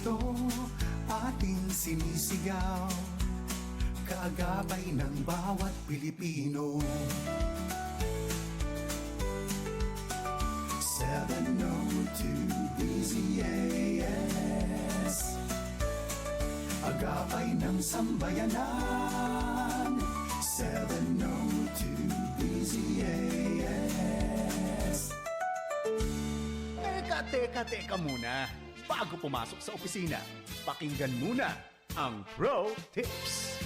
ito ating sinisigaw, kaagapay ng bawat Pilipino. 702 DZAS, agapay ng sambayanan. 702 DZAS. Teka muna. Bago pumasok sa opisina, pakinggan muna ang Pro Tips.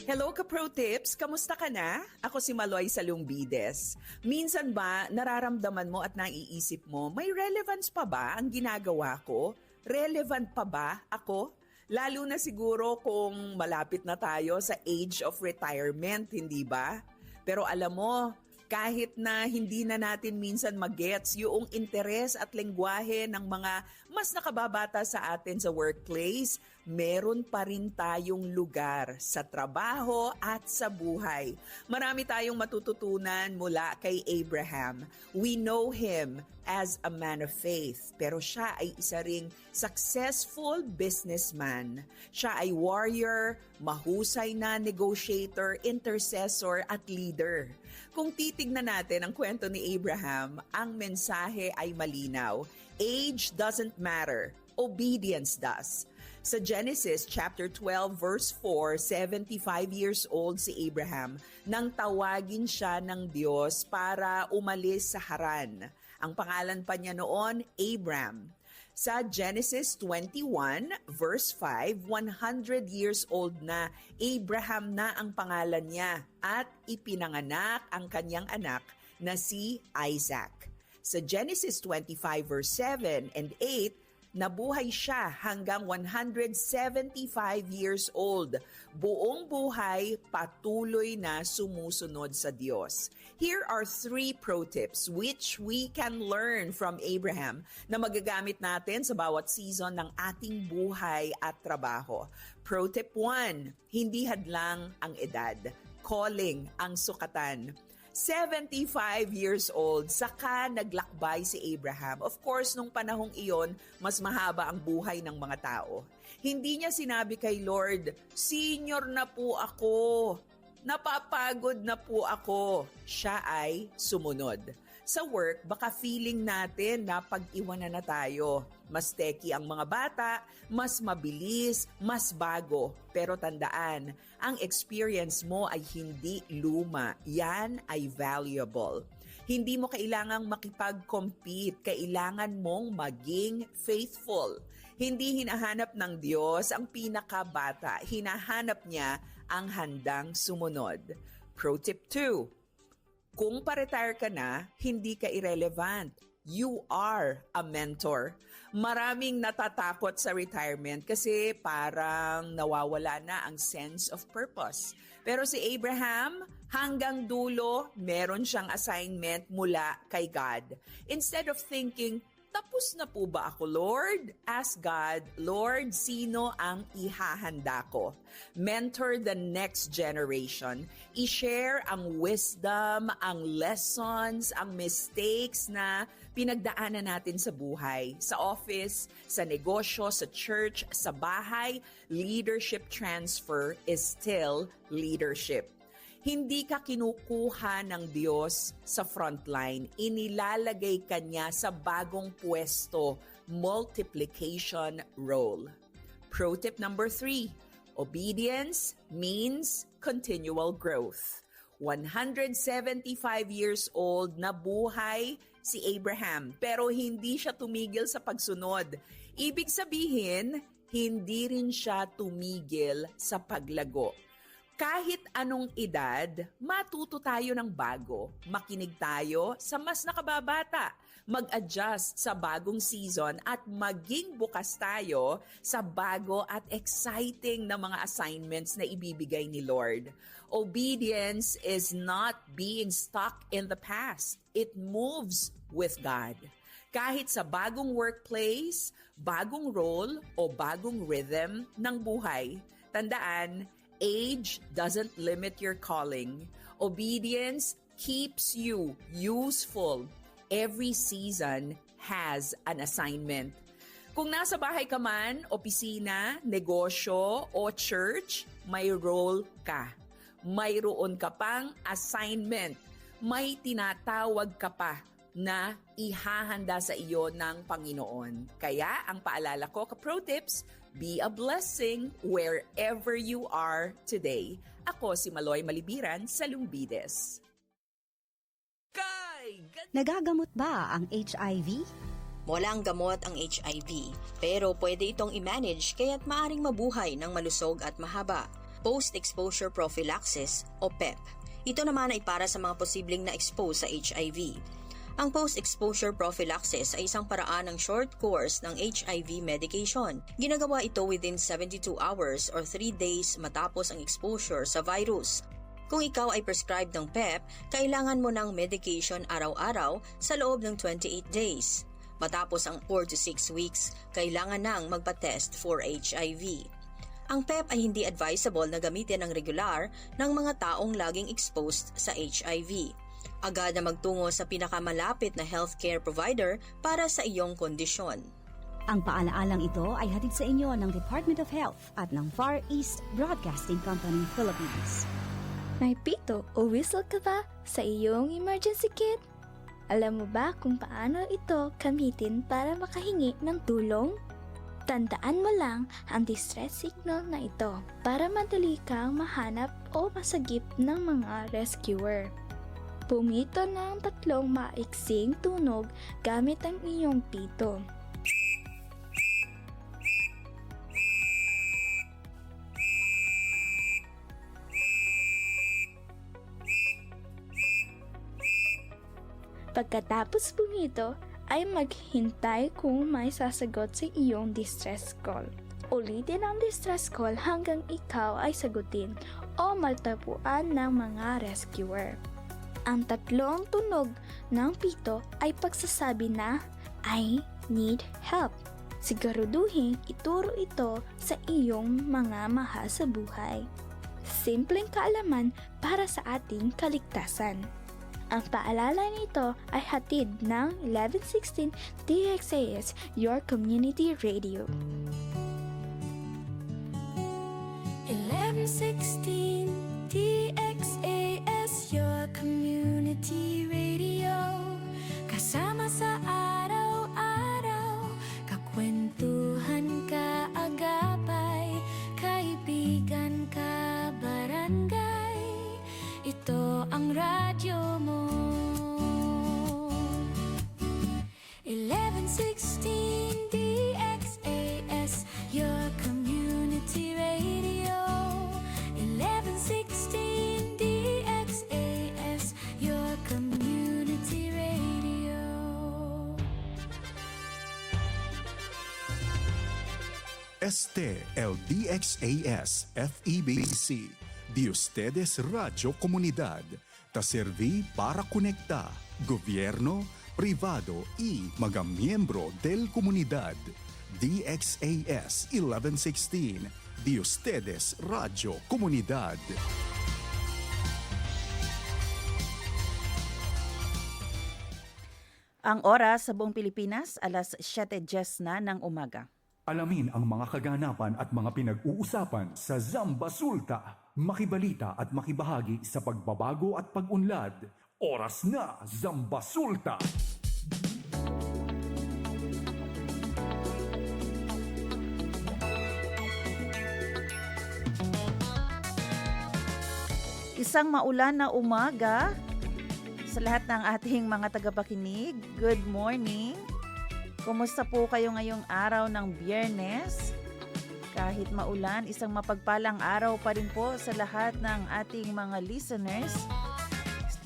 Hello ka-Pro Tips! Kamusta ka na? Ako si Maloy Salumbides. Minsan ba nararamdaman mo at naiisip mo, may relevance pa ba ang ginagawa ko? Relevant pa ba ako? Lalo na siguro kung malapit na tayo sa age of retirement, hindi ba? Pero alam mo, kahit na hindi na natin minsan magets yung interes at lengguwahe ng mga mas nakababata sa atin sa workplace, meron pa rin tayong lugar sa trabaho at sa buhay. Marami tayong matututunan mula kay Abraham. We know him as a man of faith, pero siya ay isa ring successful businessman. Siya ay warrior, mahusay na negotiator, intercessor at leader. Kung titignan natin ang kwento ni Abraham, ang mensahe ay malinaw. Age doesn't matter. Obedience does. Sa Genesis chapter 12 verse 4, 75 years old si Abraham nang tawagin siya ng Diyos para umalis sa Haran. Ang pangalan pa niya noon, Abram. Sa Genesis 21 verse 5, 100 years old na Abraham na ang pangalan niya at ipinanganak ang kanyang anak na si Isaac. Sa Genesis 25 verse 7 and 8, nabuhay siya hanggang 175 years old. Buong buhay, patuloy na sumusunod sa Diyos. Here are 3 pro tips which we can learn from Abraham na magagamit natin sa bawat season ng ating buhay at trabaho. Pro tip 1, hindi hadlang ang edad. Calling ang sukatan. 75 years old, saka naglakbay si Abraham. Of course, nung panahong iyon, mas mahaba ang buhay ng mga tao. Hindi niya sinabi kay Lord, "Senior na po ako. Napapagod na po ako." Siya ay sumunod. Sa work, baka feeling natin na pag-iwanan na tayo. Mas techy ang mga bata, mas mabilis, mas bago. Pero tandaan, ang experience mo ay hindi luma. Yan ay valuable. Hindi mo kailangang makipag-compete. Kailangan mong maging faithful. Hindi hinahanap ng Diyos ang pinakabata. Hinahanap niya ang handang sumunod. Pro tip 2. Kung pa-retire ka na, hindi ka irrelevant. You are a mentor. Maraming natatakot sa retirement kasi parang nawawala na ang sense of purpose. Pero si Abraham, hanggang dulo, meron siyang assignment mula kay God. Instead of thinking, "Tapos na po ba ako, Lord?" Ask God, "Lord, sino ang ihahanda ko?" Mentor the next generation. I-share ang wisdom, ang lessons, ang mistakes na pinagdaanan natin sa buhay. Sa office, sa negosyo, sa church, sa bahay, leadership transfer is still leadership. Hindi ka kinukuha ng Diyos sa frontline. Inilalagay ka niya sa bagong pwesto, multiplication role. Pro tip number 3, obedience means continual growth. 175 years old na buhay si Abraham, pero hindi siya tumigil sa pagsunod. Ibig sabihin, hindi rin siya tumigil sa paglago. Kahit anong edad, matuto tayo ng bago. Makinig tayo sa mas nakababata. Mag-adjust sa bagong season at maging bukas tayo sa bago at exciting na mga assignments na ibibigay ni Lord. Obedience is not being stuck in the past. It moves with God. Kahit sa bagong workplace, bagong role o bagong rhythm ng buhay, tandaan, age doesn't limit your calling. Obedience keeps you useful Every season has an assignment. Kung nasa bahay ka man, opisina, negosyo, o church, may role ka. Mayroon ka pang assignment. May tinatawag ka pa na ihahanda sa iyo ng Panginoon. Kaya ang paalala ko, ka-Pro Tips, be a blessing wherever you are today. Ako si Maloy Malibiran sa Lumbides. Nagagamot ba ang HIV? Walang gamot ang HIV, pero pwede itong i-manage kaya't maaring mabuhay ng malusog at mahaba. Post-exposure prophylaxis o PEP. Ito naman ay para sa mga posibleng na-expose sa HIV. Ang post-exposure prophylaxis ay isang paraan ng short course ng HIV medication. Ginagawa ito within 72 hours or 3 days matapos ang exposure sa virus. Kung ikaw ay prescribed ng PEP, kailangan mo ng medication araw-araw sa loob ng 28 days. Matapos ang 4 to 6 weeks, kailangan nang magpa-test for HIV. Ang PEP ay hindi advisable na gamitin ng regular ng mga taong laging exposed sa HIV. Agad na magtungo sa pinakamalapit na healthcare provider para sa iyong kondisyon. Ang paalaalang ito ay hatid sa inyo ng Department of Health at ng Far East Broadcasting Company, Philippines. May pito o whistle ka ba sa iyong emergency kit? Alam mo ba kung paano ito gamitin para makahingi ng tulong? Tandaan mo lang ang distress signal na ito para madali kang mahanap o masagip ng mga rescuer. Pumito ng 3 maiksing tunog gamit ang iyong pito. Pagkatapos pumito, ay maghintay kung may sasagot sa iyong distress call. Ulitin ang distress call hanggang ikaw ay sagutin o maltapuan ng mga rescuer. Ang 3 tunog ng pito ay pagsasabi na, I need help. Siguraduhin ituro ito sa iyong mga mahal sa buhay. Simpleng kaalaman para sa ating kaligtasan. Ang paalala nito ay hatid ng 1116 DXAS, your community radio. 1116 DXAS, your community radio. Kasama sa araw-araw, kakwentuhan ka agapay, kaibigan ka barangay. Ito ang radyo mo. 1116 DXAS, your community radio. 1116 DXAS, your community radio. Este el DXAS FEBC, de ustedes Radio Comunidad, ta serví para conectar gobierno, privado y mga miembro del comunidad. DXAS 1116, de ustedes Radio Comunidad. Ang oras sa buong Pilipinas, alas 7:10 na ng umaga. Alamin ang mga kaganapan at mga pinag-uusapan sa Zamba Sulta. Makibalita at makibahagi sa pagbabago at pag-unlad. Oras na, Zamba Sulta! Isang maulan na umaga sa lahat ng ating mga tagapakinig. Good morning! Kumusta po kayo ngayong araw ng Biyernes? Kahit maulan, isang mapagpalang araw pa rin po sa lahat ng ating mga listeners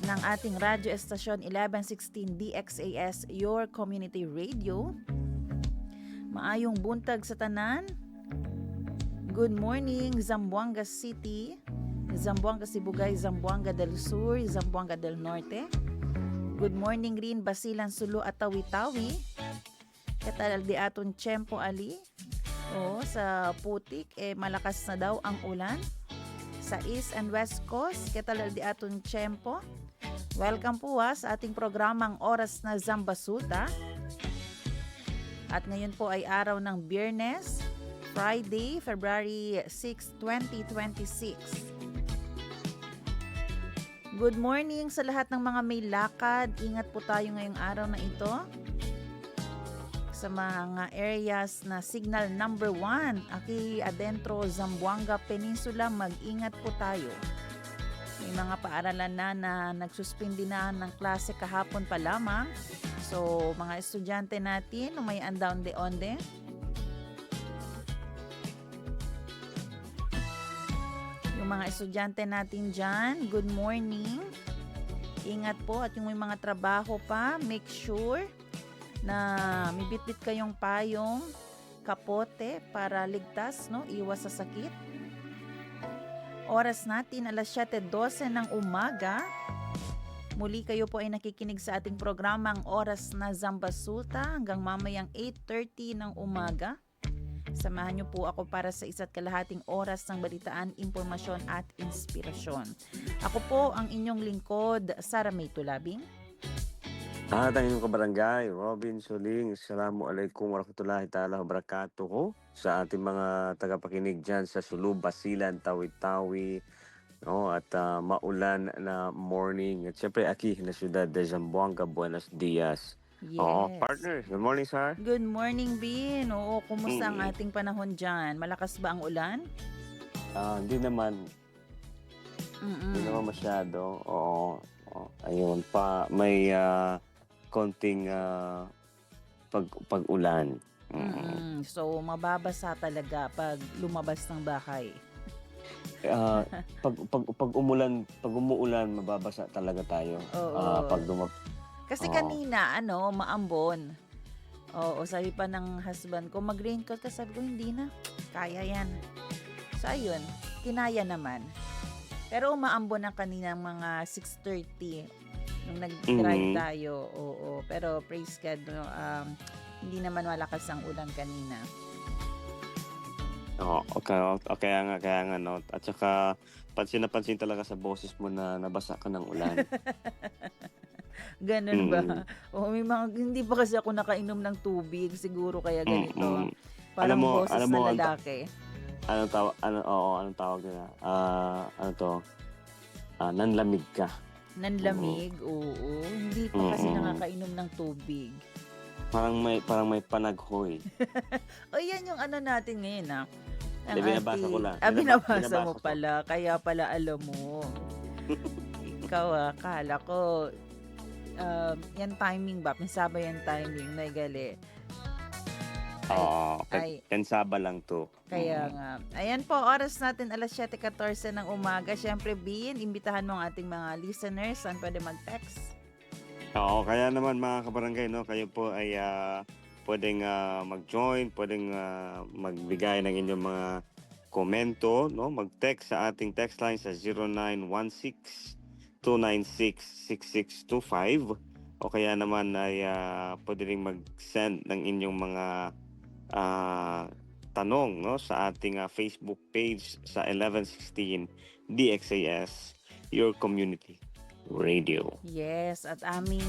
ng ating radyo estasyon 1116 DXAS, your community radio. Maayong buntag sa tanan. Good morning, Zamboanga City, Zamboanga Sibugay, Zamboanga del Sur, Zamboanga del Norte. Good morning rin, Basilan, Sulu at Tawi-Tawi. Katal di aton tiyempo ali. Sa Putik, malakas na daw ang ulan. Sa East and West Coast, katal di aton tiyempo. Welcome po sa ating programang Oras na Zambasuta. At ngayon po ay araw ng Biyernes, Friday, February 6, 2026. Good morning sa lahat ng mga may lakad. Ingat po tayo ngayong araw na ito. Sa mga areas na signal number 1, Aki Adentro, Zamboanga Peninsula, mag-ingat po tayo. May mga paaralan na nagsuspindi na ng klase kahapon pa lamang. So, mga estudyante natin, may andaon de onde. Yung mga estudyante natin dyan, good morning. Ingat po at yung may mga trabaho pa, make sure na may bitbit kayong payong, kapote para ligtas, no? Iwas sa sakit. Oras natin alas 7:12 ng umaga. Muli kayo po ay nakikinig sa ating programang Oras na Zambasuta hanggang mamayang 8:30 ng umaga. Samahan niyo po ako para sa isa't kalahating oras ng balitaan, impormasyon at inspirasyon. Ako po ang inyong lingkod, Sara May Tulabing. Tayong kabarangay, Robin Soling. Assalamualaikum warahmatullahi ta'ala wabarakatuh sa ating mga tagapakinig dyan sa Sulu, Basilan, Tawi-Tawi, no, at maulan na morning. At syempre, Aki, na siyudad de Zamboanga, Buenos Dias. Yes. Partner, good morning, sir. Good morning, Bin. Oo, kumusta ang ating panahon dyan? Malakas ba ang ulan? Hindi naman. Hindi naman masyado. Oo. Ayun, may konting pag-ulan. So, mababasa talaga pag lumabas ng bahay. Pag umuulan, mababasa talaga tayo. Oo. Kasi kanina, maambon. Oo, sabi pa ng husband ko, mag-raincoat ka. Sabi ko, hindi na. Kaya yan. So, ayun. Kinaya naman. Pero umaambon na kanina mga 6:30 nung nag-drive tayo. Oo. Pero praise God, hindi naman malakas ang ulan kanina. Okay nga, no. At saka, pansin na pansin talaga sa boses mo na nabasa ka ng ulan. Ganun ba? O may mga, hindi pa kasi ako nakainom ng tubig, siguro kaya ganito. Parang boses na lalaki. Anong tawag nila? Nanlamig ka. Nanlamig, oo. Hindi pa kasi nakakainom ng tubig. Parang may panaghoy. O yan yung natin ngayon Binabasa ko lang. Binabasa mo pala. Kaya pala alam mo. Ikaw kala ko yan timing ba? Pinsaba yan timing. Naigali. Pensaba lang to. Kaya nga. Ayan po, oras natin alas 7:14 ng umaga. Siyempre, Bin, imbitahan mo ang ating mga listeners. Saan pwede mag-text? Kaya naman mga kabarangay, no, kayo po ay pwedeng mag-join, pwedeng magbigay ng inyong mga komento, no, mag-text sa ating text line sa 0916-296-6625 o kaya naman ay pwede rin mag-send ng inyong mga tanong, no, sa ating Facebook page sa 1116 DXAS, Your Community Radio. Yes, at aming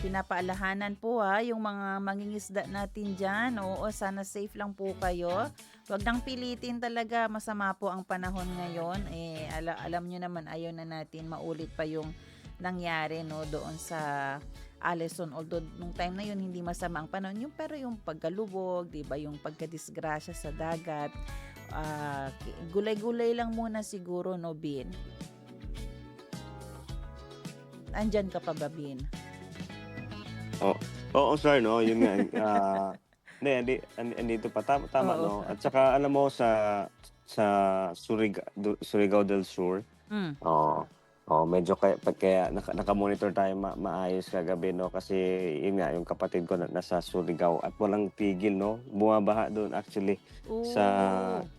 pinapaalahanan po yung mga mangingisda natin dyan. Oo, sana safe lang po kayo. Huwag nang pilitin talaga, masama po ang panahon ngayon. Alam nyo naman, ayaw na natin maulit pa yung nangyari, no, doon sa Alison. Although nung time na yun hindi masama ang panahon, pero yung pagkalubog, 'di ba, yung pagkadisgrasya sa dagat, gulay-gulay lang muna siguro, no, Bin. Andyan ka pa ba, Bin? Oo, sir, no, yun nga. Andito pa tama, no. At saka alam mo sa Surigao del Sur. Medyo kaya naka-monitor tayo maayos kagabi, no, kasi yun nga yung kapatid ko nasa Surigao at walang tigil, no, bumabaha doon actually sa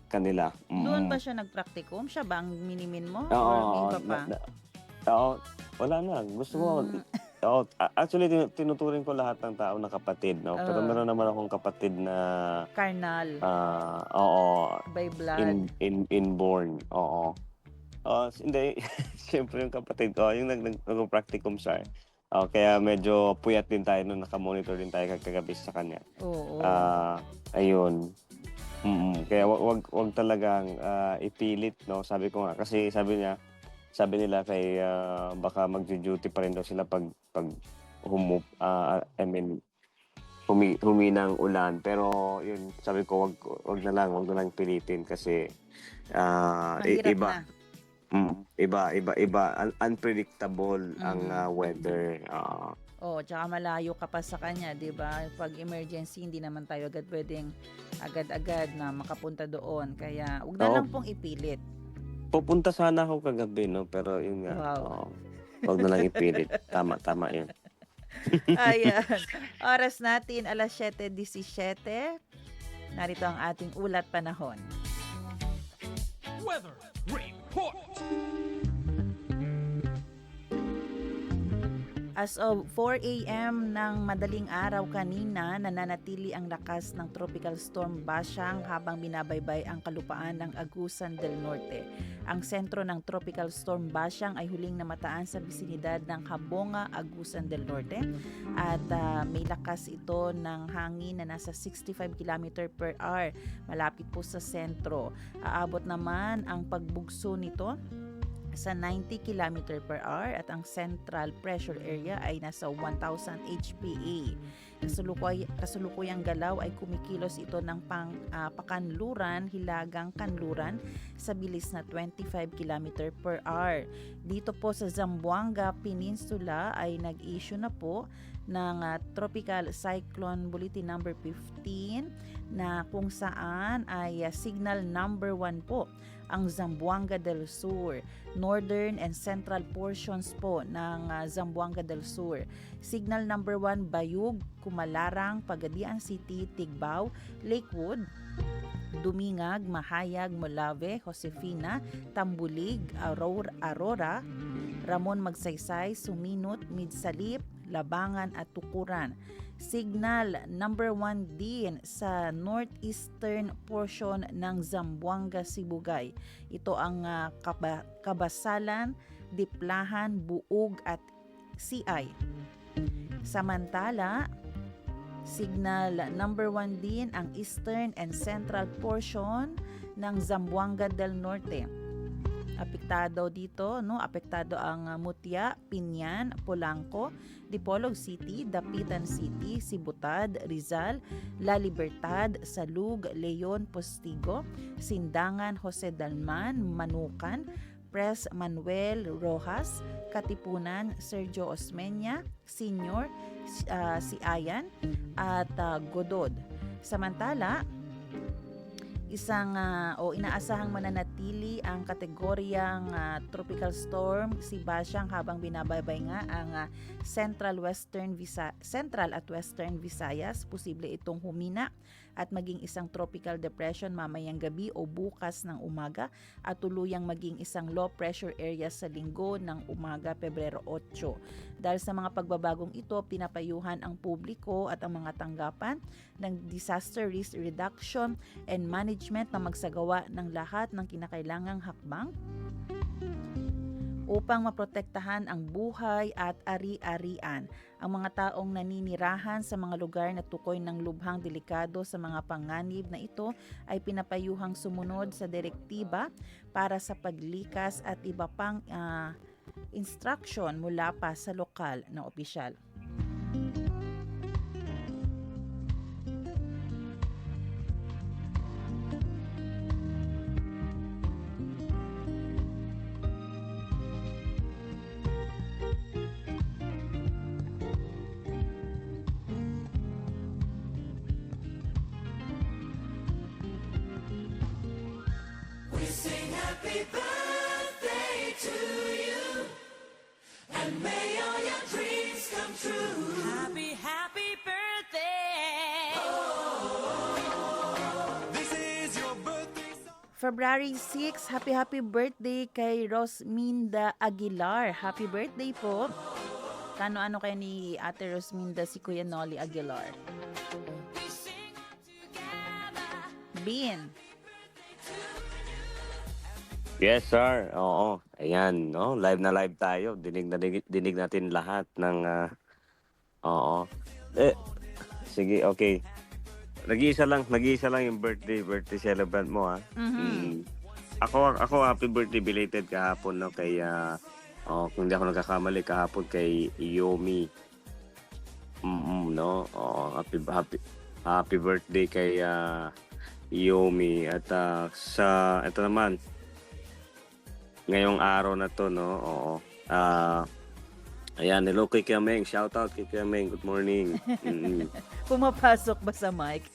kanila. Doon ba siya nagpraktikum? Siya ba ang minimin mo? Oo, or iba pa? Wala na. Gusto mo, actually tinuturing ko lahat ng tao na kapatid, no, pero meron naman akong kapatid na Karnal. oo, by blood. inborn, oo. Hindi. Siyempre yung kapatid ko, yung nagpo-practicum siya. Kaya medyo puyat din tayo nung naka-monitor din tayo kagabi sa kanya. Oo. Ayun. Kaya wag talagang ipilit, no? Sabi ko nga kasi sabi nila kay baka magjo-duty pa rin daw sila pag I mean huminang ulan. Pero yun, sabi ko wag na lang pilitin kasi Mahirap iba, na. unpredictable ang weather. Tsaka malayo ka pa sa kanya, 'di ba? Pag emergency, hindi naman tayo pwedeng agad-agad na makapunta doon. Kaya, wag na Oo. lang pong ipilit. Pupunta sana ako kagabi, no? Pero yun nga, Wow. wag na lang ipilit. Tama yun. Ayan. Oras natin, 7:17. Narito ang ating ulat panahon. Weather report. As of 4 a.m. ng madaling araw kanina, nananatili ang lakas ng Tropical Storm Bashang habang binabaybay ang kalupaan ng Agusan del Norte. Ang sentro ng Tropical Storm Bashang ay huling namataan sa bisinidad ng Habonga, Agusan del Norte at may lakas ito ng hangin na nasa 65 km per hour malapit po sa sentro. Aabot naman ang pagbugso nito sa 90 km per hour at ang central pressure area ay nasa 1,000 HPA. Kasulukuyang galaw ay kumikilos ito ng pakanluran, hilagang kanluran sa bilis na 25 km per hour. Dito po sa Zamboanga Peninsula ay nag-issue na po ng Tropical Cyclone Bulletin number 15 na kung saan ay signal number 1 po ang Zamboanga del Sur, northern and central portions po ng Zamboanga del Sur. Signal number 1, Bayug, Kumalarang, Pagadian City, Tigbao, Lakewood, Dumingag, Mahayag, Molave, Josefina, Tambulig, Aurora, Ramon Magsaysay, Suminot, Midsalip, Labangan at Tukuran. Signal number 1 din sa northeastern portion ng Zamboanga, Sibugay. Ito ang Kabasalan, Diplahan, Buug at CI. Samantala, signal number 1 din ang eastern and central portion ng Zamboanga del Norte. Apektado dito, apektado ang Mutya, Pinyan, Polanco, Dipolog City, Dapitan City, Sibutad, Rizal, La Libertad, Salug, Leon, Postigo, Sindangan, Jose Dalman, Manukan, Pres Manuel Rojas, Katipunan, Sergio Osmeña, Senior, si Ayan, at Godod. Samantala, inaasahang mananatili ang kategoryang tropical storm si Bashang habang binabaybay nga ang Central at Western Visayas. Posible itong humina at maging isang tropical depression mamayang gabi o bukas ng umaga at tuluyang maging isang low pressure area sa linggo ng umaga, Pebrero 8. Dahil sa mga pagbabagong ito, pinapayuhan ang publiko at ang mga tanggapan ng disaster risk reduction and management na magsagawa ng lahat ng kinakailangang hakbang upang maprotektahan ang buhay at ari-arian. Ang mga taong naninirahan sa mga lugar na tukoy ng lubhang delikado sa mga panganib na ito ay pinapayuhang sumunod sa direktiba para sa paglikas at iba pang instruction mula pa sa lokal na opisyal. February 6, happy birthday kay Rosminda Aguilar. Happy birthday po. Kano-ano kaya ni Ate Rosminda si Kuya Nolly Aguilar? Bean. Yes, sir. Oo. Ayan, no? Live na live tayo. Dinig natin lahat ng oo. Eh, sige, okay. Nag-iisa lang yung birthday celebrant mo, ha. Mhm. Ako happy birthday belated kahapon, no, kay kung hindi ako nagkakamali kahapon kay Yomi. No. Oo, happy birthday kay Yomi at sa ito naman ngayong araw na to, no. Oo. Ayan, hello kay Kiameng. Shout out kay Kiameng. Good morning. Pumapasok ba sa mic?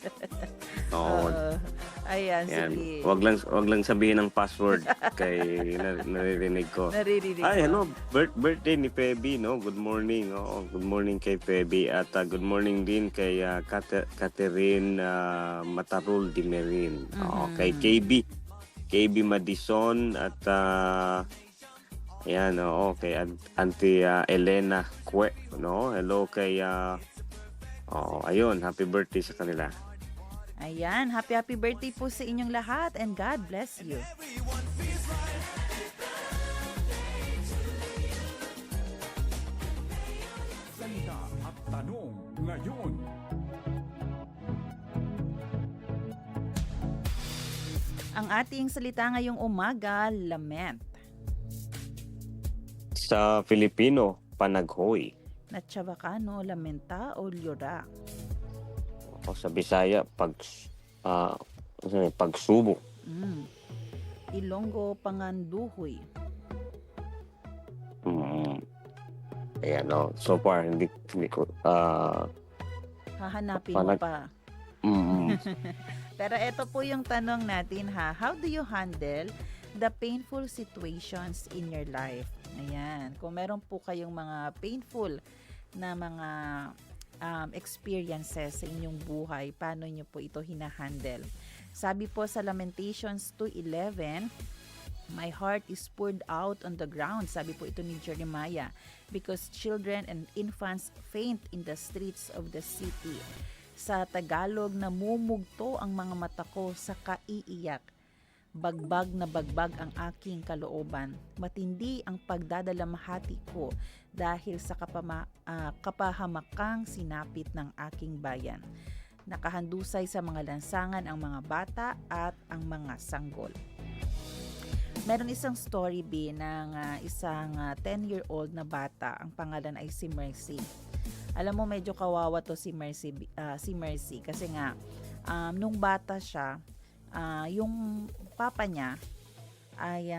Oo. Oo. Ayan, Ayan. sige. Wag lang sabihin ng password kay naririnig ko. Naririnig Ay, mo. hello. Birthday ni Feby, no? Good morning. Oo, good morning kay Feby at good morning din kay Catherine Matarul Dimerin. Oo, kay KB Madison at ayan, oo, kay Auntie Elena Kwe, no? Hello kay ayun, happy birthday sa kanila. Ayan, happy birthday po sa inyong lahat and God bless you. Salita at tanong ngayon. Ang ating salita ngayong umaga, lament. Sa Filipino, panaghoy. Natsyabakano, lamenta o lyura. O sa Bisaya, pagsubok. Ilonggo, panganduhoy. Ayan, no. So far, hindi ko, Hahanapin mo pa. Pero ito po yung tanong natin ha. How do you handle the painful situations in your life? Ayan. Kung meron po kayong mga painful na mga experiences sa inyong buhay, paano nyo po ito hinahandle? Sabi po sa Lamentations 2:11, my heart is poured out on the ground. Sabi po ito ni Jeremiah, because children and infants faint in the streets of the city. Sa Tagalog, namumugto ang mga mata ko sa kaiiyak. Bagbag na bagbag ang aking kalooban. Matindi ang pagdadalamhati ko dahil sa kapahamakang sinapit ng aking bayan. Nakahandusay sa mga lansangan ang mga bata at ang mga sanggol. Meron isang story ng isang 10-year-old na bata. Ang pangalan ay si Mercy. Alam mo, medyo kawawa to si Mercy kasi nga nung bata siya, yung papa niya ay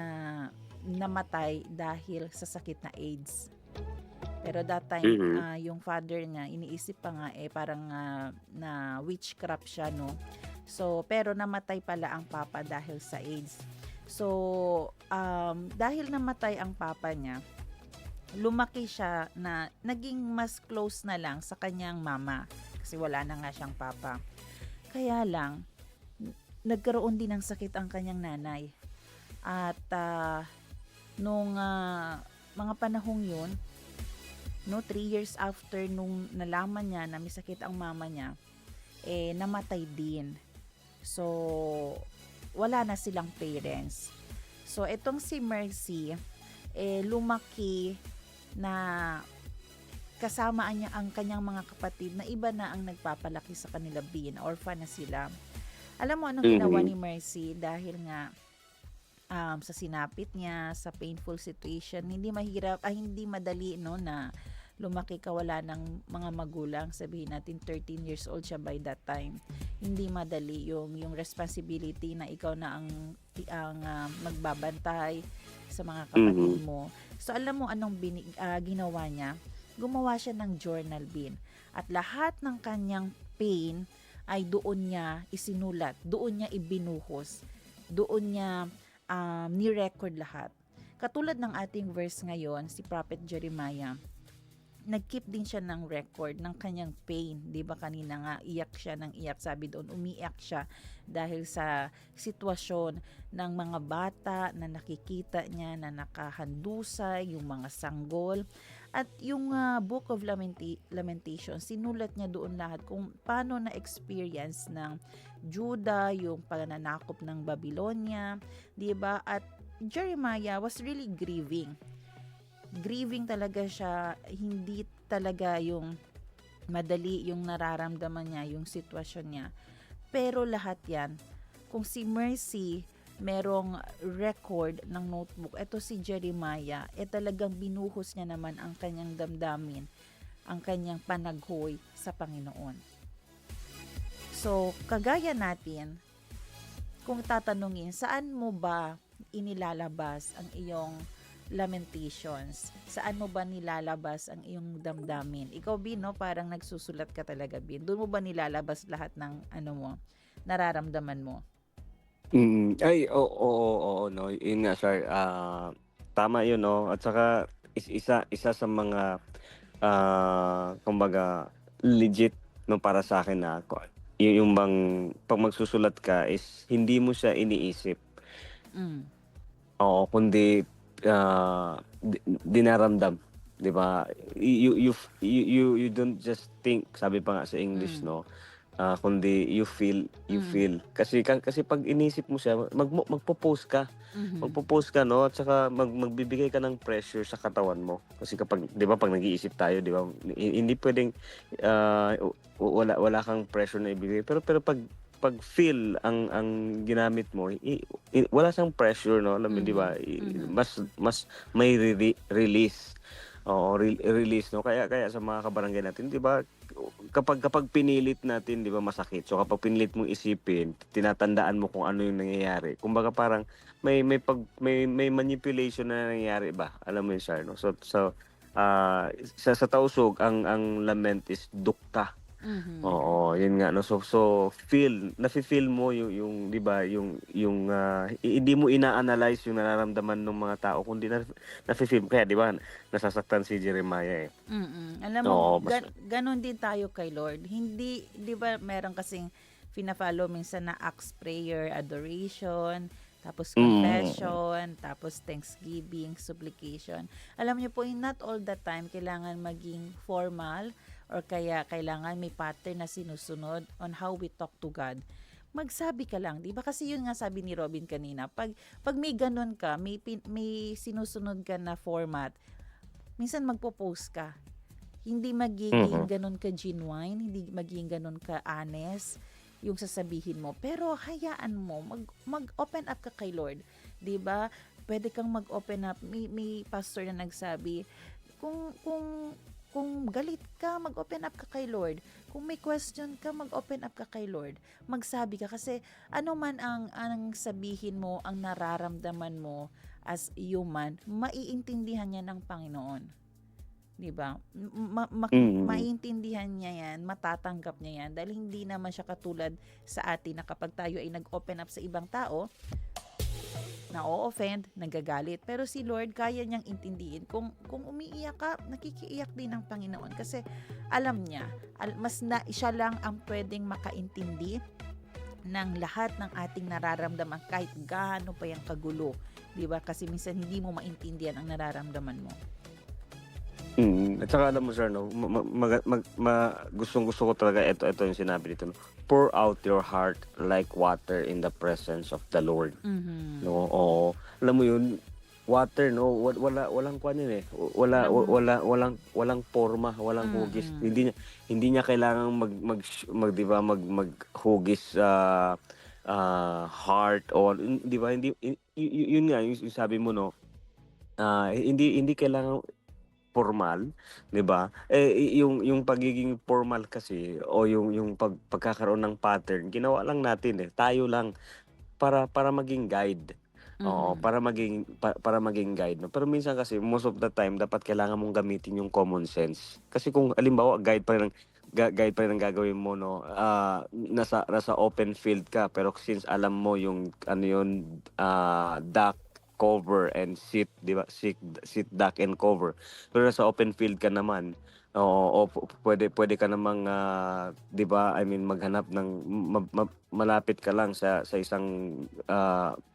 namatay dahil sa sakit na AIDS. Pero that time, yung father niya, iniisip pa nga parang na witchcraft siya, no? So, pero namatay pala ang papa dahil sa AIDS. So, dahil namatay ang papa niya, lumaki siya na naging mas close na lang sa kanyang mama kasi wala na nga siyang papa. Kaya lang, nagkaroon din ng sakit ang kanyang nanay. At nung mga panahong yun, 3 years after nung nalaman niya na may sakit ang mama niya, namatay din. So, wala na silang parents. So, itong si Mercy, lumaki na kasama niya ang kanyang mga kapatid na iba na ang nagpapalaki sa kanila, orphan na sila. Alam mo anong ginawa ni Mercy dahil nga sa sinapit niya, sa painful situation, hindi madali na lumaki ka wala ng mga magulang. Sabihin natin 13 years old siya by that time. Hindi madali yung responsibility na ikaw na ang magbabantay sa mga kapatid mo. So alam mo anong ginawa niya? Gumawa siya ng journal bin. At lahat ng kanyang pain ay doon niya isinulat, doon niya ibinuhos, doon niya ni-record lahat. Katulad ng ating verse ngayon, si Prophet Jeremiah, nag-keep din siya ng record ng kanyang pain. Di ba kanina nga, iyak siya ng iyak. Sabi doon, umiiyak siya dahil sa sitwasyon ng mga bata na nakikita niya na nakahandusay, yung mga sanggol. At yung Book of Lamentations, sinulat niya doon lahat kung paano na-experience ng Judah, yung pananakop ng Babylonia, di ba? At Jeremiah was really grieving. Grieving talaga siya, hindi talaga yung madali yung nararamdaman niya, yung sitwasyon niya. Pero lahat yan, kung si Mercy merong record ng notebook, eto si Jeremiah, talagang binuhos niya naman ang kanyang damdamin, ang kanyang panaghoy sa Panginoon. So, kagaya natin, kung tatanungin, saan mo ba inilalabas ang iyong lamentations? Saan mo ba nilalabas ang iyong damdamin? Ikaw, Bin, no? Parang nagsusulat ka talaga, Bin. Doon mo ba nilalabas lahat ng nararamdaman mo? Ay, oo, no. Yun nga, sir. Tama yun, no. At saka, isa sa mga, kumbaga, legit, no, para sa akin na, yung bang, pag magsusulat ka is, hindi mo siya iniisip. Oo, kundi, dinaramdam. 'Di ba? You don't just think, sabi pa nga sa English, no, kundi you feel. Kasi pag inisip mo siya, magpo-post ka. Magpo-post ka, no, at saka magbibigay ka ng pressure sa katawan mo. Kasi kapag, 'di ba, pag nag-iisip tayo, 'di ba, hindi pwedeng wala kang pressure na ibigay. Pero pag feel ang ginamit mo, wala siyang pressure, no, alam mo, 'di ba? Mas may release. Oo, release, no. Kaya sa mga kabarangay natin, 'di ba, kapag pinilit natin, 'di ba, masakit. So kapag pinilit mong isipin, tinatandaan mo kung ano yung nangyayari. Kumbaga parang may manipulation na nangyayari ba? Alam mo yun, sir, no? So sa tausog, ang lament is dukta. Oo, yun nga, no. So nafi-feel mo yung 'di ba, yung hindi mo ina-analyze yung nararamdaman ng mga tao, kundi nafi-feel. Kaya 'di ba, nasasaktan si Jeremiah, eh. Alam mo, Oo, ganon din tayo kay Lord. Hindi, 'di ba, meron kasing fina-follow minsan na Acts prayer, adoration, tapos confession, tapos thanksgiving, supplication. Alam niyo po, not all the time kailangan maging formal, or kaya kailangan may pattern na sinusunod on how we talk to God. Magsabi ka lang, 'di ba? Kasi yun nga sabi ni Robin kanina, pag may ganun ka, may sinusunod ka na format, minsan magpo-post ka. Hindi magiging ganun ka genuine, hindi magiging ganun ka honest yung sasabihin mo. Pero hayaan mo, mag-open up ka kay Lord, 'di ba? Pwede kang mag-open up. May pastor na nagsabi, kung galit ka, mag-open up ka kay Lord. Kung may question ka, mag-open up ka kay Lord. Magsabi ka, kasi ano man ang sabihin mo, ang nararamdaman mo as human, maiintindihan niya ng Panginoon. 'Di ba? Maiintindihan niya 'yan, matatanggap niya 'yan, dahil hindi naman siya katulad sa atin na kapag tayo ay nag-open up sa ibang tao, na-offend, nagagalit. Pero si Lord, kaya niyang intindihin. Kung umiiyak ka, nakikiiyak din ng Panginoon. Kasi alam niya, siya lang ang pwedeng makaintindi ng lahat ng ating nararamdaman, kahit gaano pa yung kagulo. Diba? Kasi minsan hindi mo maintindihan ang nararamdaman mo. At saka alam mo, sir, no, gustong-gusto ko talaga ito yung sinabi dito, no? Pour out your heart like water in the presence of the Lord. No, oo. Alam mo yun, water, no, walang kuan yun, eh. Walang forma, walang hugis. Hindi niya kailangang maghugis heart, or 'di ba, hindi yun nga yung sabi mo, no. Hindi kailangan formal, 'di ba? Yung pagiging formal kasi, o yung pagkakaroon ng pattern, ginawa lang natin, eh. Tayo lang para maging guide. Oo, para maging guide, no. Pero minsan kasi, most of the time, dapat kailangan mong gamitin yung common sense. Kasi kung halimbawa guide pa rin ang gagawin mo, no, nasa open field ka, pero since alam mo yung duck, cover and sit, di ba? Sit, duck and cover. Pero nasa open field ka naman, o pwede ka namang, di ba, I mean, maghanap ng malapit ka lang sa isang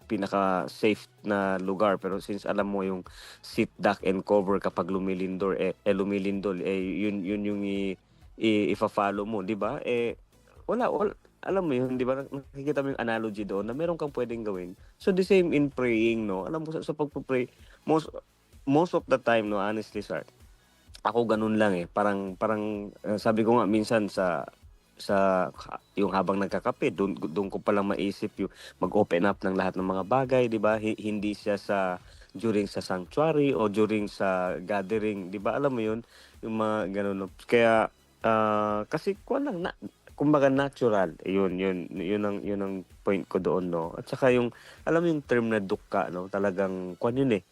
pinaka-safe na lugar. Pero since alam mo yung sit, duck and cover, kapag lumilindol, yun yung ifa-follow mo, di ba? Wala alam mo yun, di ba, nakikita mo yung analogy doon na meron kang pwedeng gawin. So the same in praying, no? Alam mo, sa pagpupray, most of the time, no, honestly, sir, ako ganun lang eh. Parang sabi ko nga minsan yung habang nagkakape, doon ko palang maisip yung mag-open up ng lahat ng mga bagay, di ba? Hindi siya during sa sanctuary o during sa gathering, di ba? Alam mo yun, yung mga ganun. No? Kaya, kasi kumbaga natural, yun ang point ko doon, no? At saka yung, alam mo yung term na dukka, no? Talagang, yun eh,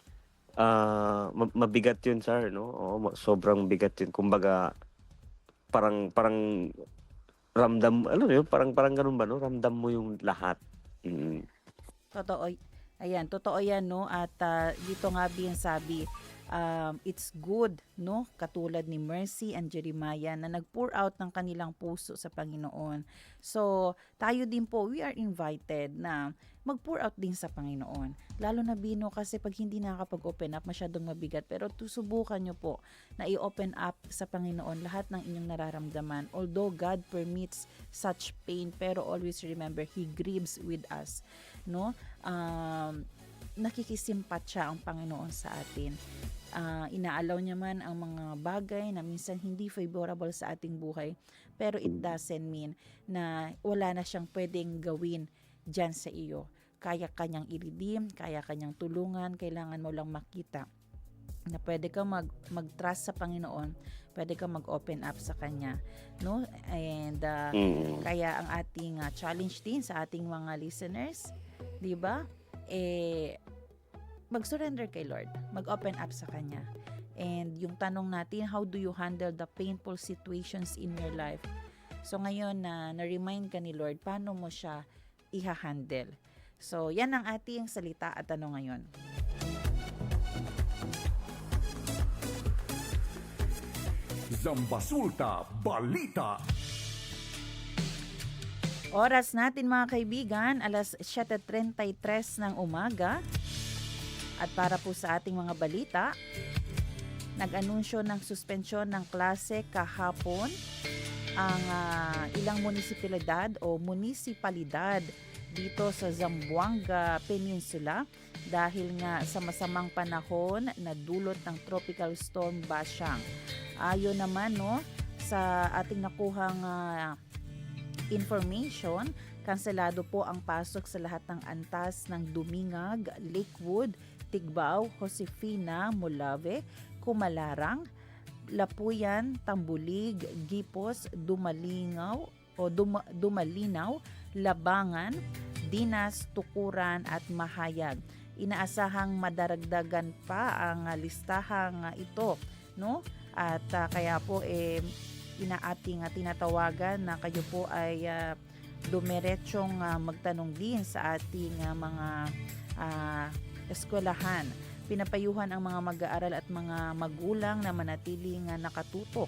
mabigat yun, sir, no? Oo, sobrang bigat yun. Kumbaga, parang ramdam, alam mo yun, parang ganun ba, no? Ramdam mo yung lahat. Mm. Totoo. Ayan, totoo yan, no? At dito nga sabi, it's good, no? Katulad ni Mercy and Jeremiah na nag-pour out ng kanilang puso sa Panginoon. So, tayo din po, we are invited na mag-pour out din sa Panginoon. Lalo na Bino kasi pag hindi nakakapag-open up, masyadong mabigat. Pero susubukan nyo po na i-open up sa Panginoon lahat ng inyong nararamdaman. Although God permits such pain, pero always remember, He grieves with us. No? Nakikisimpat siya ang Panginoon sa atin. Inaalaw niya man ang mga bagay na minsan hindi favorable sa ating buhay, pero it doesn't mean na wala na siyang pwedeng gawin dyan sa iyo. Kaya kanyang i-redeem, kaya kanyang tulungan, kailangan mo lang makita na pwede ka mag-trust sa Panginoon, pwede ka mag-open up sa Kanya, no? And kaya ang ating challenge din sa ating mga listeners, di ba? Mag-surrender kay Lord, mag-open up sa Kanya. And yung tanong natin, how do you handle the painful situations in your life? So ngayon na-remind ka ni Lord, paano mo siya i-handle? So yan ang ating salita at tanong ngayon. Zambasulta Balita. Oras natin mga kaibigan, alas 7:33 ng umaga. At para po sa ating mga balita, nag-anunsyo ng suspensyon ng klase kahapon ang ilang munisipalidad dito sa Zamboanga Peninsula dahil nga sa masamang panahon na dulot ng Tropical Storm Bashang. Ayon naman sa ating nakuhang information, kanselado po ang pasok sa lahat ng antas ng Dumingag, Lakewood, Tigbao, Josefina, Molave, Kumalarang, Lapuyan, Tambulig, Gipos, Dumalinaw, Labangan, Dinas, Tukuran at Mahayag. Inaasahang madaragdagan pa ang listahang ito, no? At kaya po inaating tinatawagan na kayo po ay dumiretsyong magtanong din sa ating mga eskwelahan. Pinapayuhan ang mga mag-aaral at mga magulang na manatiling nakatutok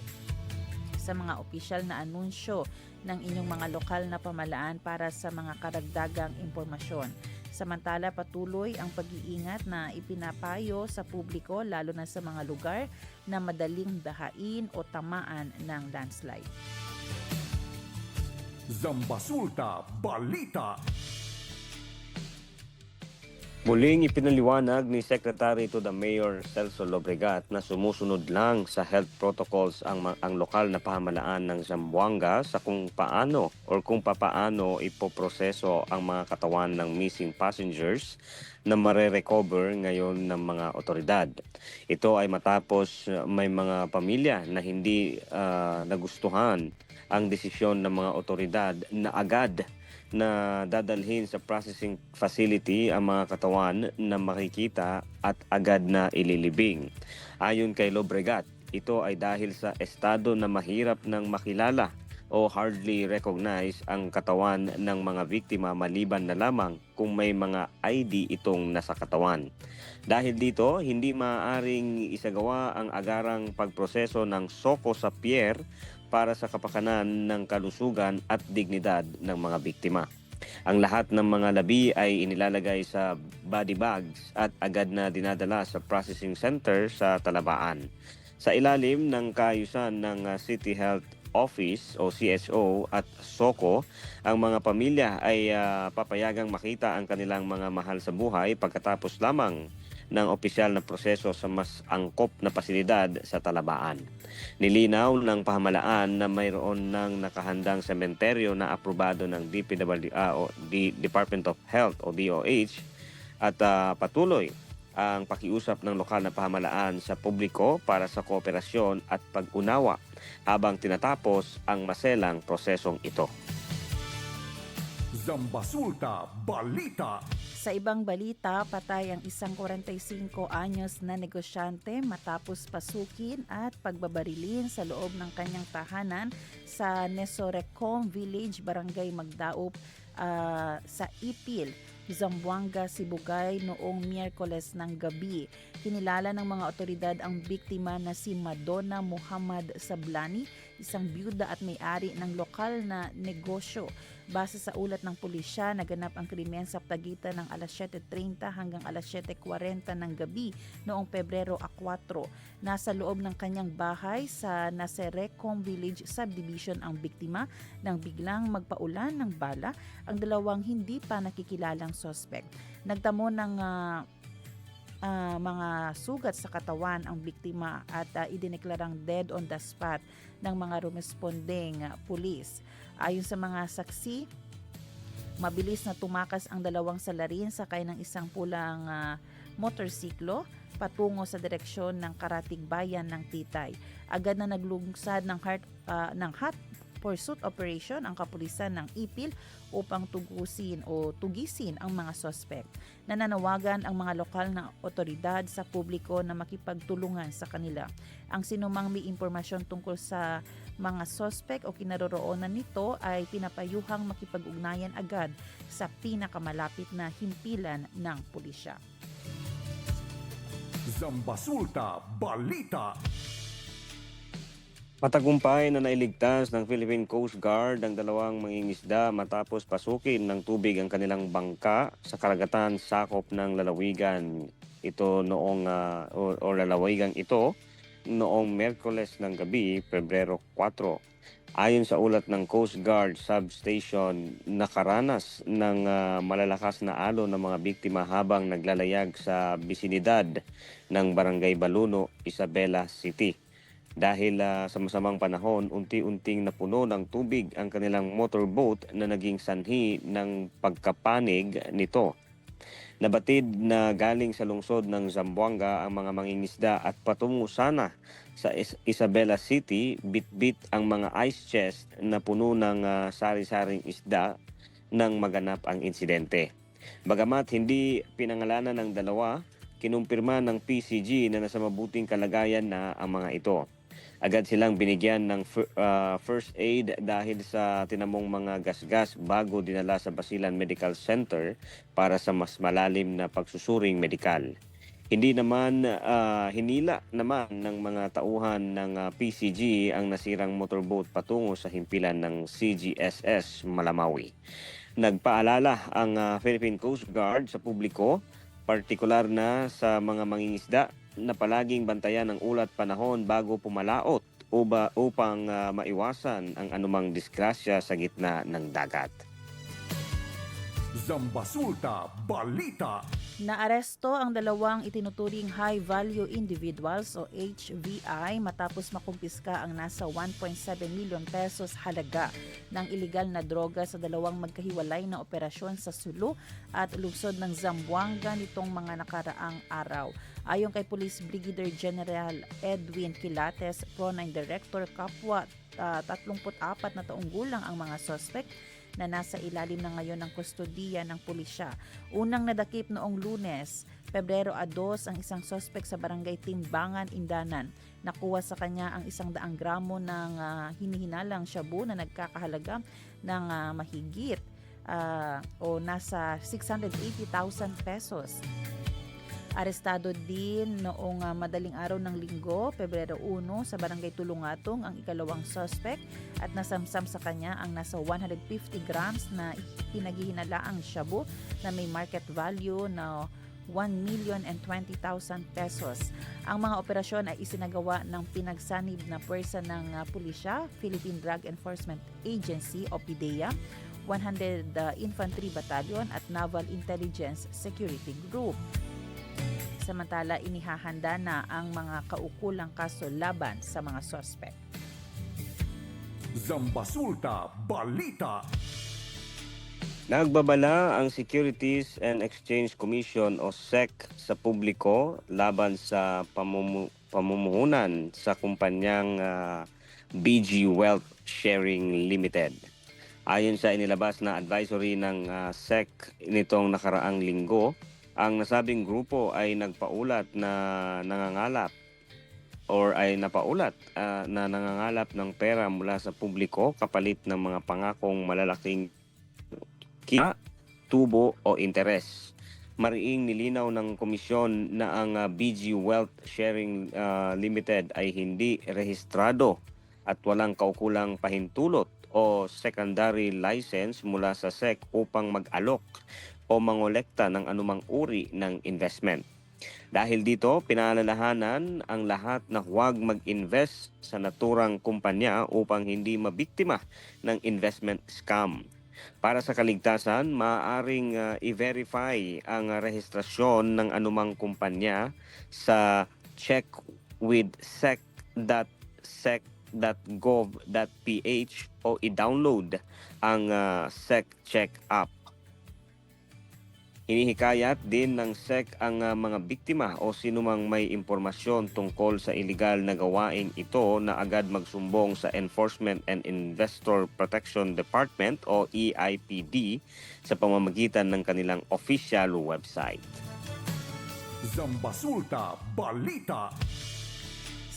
sa mga opisyal na anunsyo ng inyong mga lokal na pamahalaan para sa mga karagdagang impormasyon. Samantala, patuloy ang pag-iingat na ipinapayo sa publiko lalo na sa mga lugar na madaling dahain o tamaan ng landslide. Zambasulta Balita. Muling ipinaliwanag ni Secretary to the Mayor Celso Lobregat na sumusunod lang sa health protocols ang lokal na pamahalaan ng Zamboanga sa kung paano ipoproseso ang mga katawan ng missing passengers na mare-recover ngayon ng mga otoridad. Ito ay matapos may mga pamilya na hindi nagustuhan ang desisyon ng mga otoridad na agad na dadalhin sa processing facility ang mga katawan na makikita at agad na ililibing. Ayon kay Lobregat, ito ay dahil sa estado na mahirap nang makilala o hardly recognize ang katawan ng mga biktima maliban na lamang kung may mga ID itong nasa katawan. Dahil dito, hindi maaaring isagawa ang agarang pagproseso ng soko sa pier para sa kapakanan ng kalusugan at dignidad ng mga biktima. Ang lahat ng mga labi ay inilalagay sa body bags at agad na dinadala sa processing center sa Talabaan. Sa ilalim ng kaayusan ng City Health Office o CSO at SOCO, ang mga pamilya ay papayagang makita ang kanilang mga mahal sa buhay pagkatapos lamang ng opisyal na proseso sa mas angkop na pasilidad sa Talabaan. Nilinaw ng pamahalaan na mayroon ng nakahandang sementeryo na aprobado ng Department of Health o DOH at patuloy ang pakiusap ng lokal na pamahalaan sa publiko para sa kooperasyon at pag-unawa habang tinatapos ang maselang prosesong ito. Zambasulta Balita. Sa ibang balita, patay ang isang 45 anyos na negosyante matapos pasukin at pagbabarilin sa loob ng kanyang tahanan sa Nesorecom Village, Barangay Magdaop sa Ipil, Zamboanga, Sibugay noong Miyerkules ng gabi. Kinilala ng mga otoridad ang biktima na si Madonna Muhammad Sablani, isang byuda at may-ari ng lokal na negosyo. Base sa ulat ng pulisya, naganap ang krimen sa pagitan ng alas 7:30 hanggang alas 7:40 ng gabi noong Pebrero 4. Nasa loob ng kanyang bahay sa Nesorecom Village Subdivision ang biktima nang biglang magpaulan ng bala ang dalawang hindi pa nakikilalang sospek. Nagtamo ng mga sugat sa katawan ang biktima at idineklarang dead on the spot ng mga rumespondeng pulis. Ayon sa mga saksi, mabilis na tumakas ang dalawang salarin sakay ng isang pulang motorsiklo patungo sa direksyon ng Karatig Bayan ng Titay. Agad na naglungsad ng hot pursuit operation ang kapulisan ng Ipil upang tugisin ang mga sospek. Nananawagan ang mga lokal na otoridad sa publiko na makipagtulungan sa kanila. Ang sinumang may impormasyon tungkol sa mga sospek o kinaroroonan nito ay pinapayuhang makipag-ugnayan agad sa pinakamalapit na himpilan ng pulisya. Zambasulta Balita. Matagumpay na nailigtas ng Philippine Coast Guard ang dalawang mangingisda matapos pasukin ng tubig ang kanilang bangka sa karagatan sakop ng lalawigan. Ito noong lalawigan ito noong Miyerkules ng gabi, Pebrero 4. Ayon sa ulat ng Coast Guard Substation, nakaranas ng malalakas na alon ng mga biktima habang naglalayag sa bisinidad ng Barangay Baluno, Isabela City. Dahil sa masamang panahon, unti-unting napuno ng tubig ang kanilang motorboat na naging sanhi ng pagkapanig nito. Nabatid na galing sa lungsod ng Zamboanga ang mga mangingisda at patungo sana sa Isabela City, bit-bit ang mga ice chest na puno ng sari-saring isda nang maganap ang insidente. Bagamat hindi pinangalanan ng dalawa, kinumpirma ng PCG na nasa mabuting kalagayan na ang mga ito. Agad silang binigyan ng first aid dahil sa tinamong mga gasgas bago dinala sa Basilan Medical Center para sa mas malalim na pagsusuring medikal. Hindi naman hinila naman ng mga tauhan ng PCG ang nasirang motorboat patungo sa himpilan ng CGSS Malamawi. Nagpaalala ang Philippine Coast Guard sa publiko, partikular na sa mga mangingisda, na palaging bantayan ang ulat panahon bago pumalaot upang maiwasan ang anumang disgrasya sa gitna ng dagat. Zambasulta Balita. Naaresto ang dalawang itinuturing high-value individuals o HVI matapos makumpiska ang nasa 1.7 milyon pesos halaga ng iligal na droga sa dalawang magkahiwalay na operasyon sa Sulu at lungsod ng Zamboanga nitong mga nakaraang araw. Ayon kay Police Brigadier General Edwin Quilates, Pro-9 Director, kapwa 34 na taong gulang ang mga suspect na nasa ilalim na ngayon ng kustodiya ng pulisya. Unang nadakip noong Lunes, Pebrero 2, ang isang suspect sa barangay Timbangan, Indanan. Nakuha sa kanya ang 100 gramo ng hinihinalang shabu na nagkakahalaga ng mahigit o nasa 680,000 pesos. Arestado din noong madaling araw ng Linggo, Pebrero 1, sa barangay Tulungatong ang ikalawang suspect at nasamsam sa kanya ang nasa 150 grams na pinaghihinalaang shabu na may market value na 1,020,000 pesos. Ang mga operasyon ay isinagawa ng pinagsanib na pwersa ng pulisya, Philippine Drug Enforcement Agency o PDEA, 100 Infantry Battalion at Naval Intelligence Security Group. Samantala, inihahanda na ang mga kaukulang kaso laban sa mga suspect. Zambasulta Balita. Nagbabala ang Securities and Exchange Commission o SEC sa publiko laban sa pamumuhunan sa kumpanyang BG Wealth Sharing Limited. Ayon sa inilabas na advisory ng SEC nitong nakaraang linggo, ang nasabing grupo ay napaulat na nangangalap ng pera mula sa publiko kapalit ng mga pangakong malalaking kita, tubo o interes. Mariing nilinaw ng komisyon na ang BG Wealth Sharing Limited ay hindi rehistrado at walang kaukulang pahintulot o secondary license mula sa SEC upang mag-alok o mangolekta ng anumang uri ng investment. Dahil dito, pinaalalahanan ang lahat na huwag mag-invest sa naturang kumpanya upang hindi mabiktima ng investment scam. Para sa kaligtasan, maaaring i-verify ang rehistrasyon ng anumang kumpanya sa checkwithsec.sec.gov.ph o i-download ang SEC Check app. Hinihikayat din ng SEC ang mga biktima o sinumang may impormasyon tungkol sa iligal na gawain ito na agad magsumbong sa Enforcement and Investor Protection Department o EIPD sa pamamagitan ng kanilang official website. Zambasulta Balita.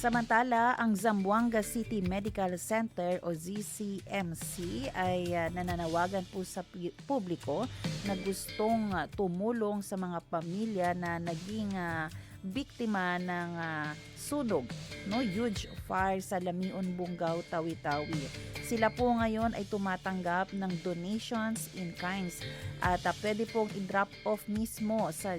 Samantala, ang Zamboanga City Medical Center o ZCMC ay nananawagan po sa publiko na gustong tumulong sa mga pamilya na naging biktima ng sunog, huge fire sa Lamion, Bungaw, Tawi-Tawi. Sila po ngayon ay tumatanggap ng donations in kinds at pwede pong i-drop off mismo sa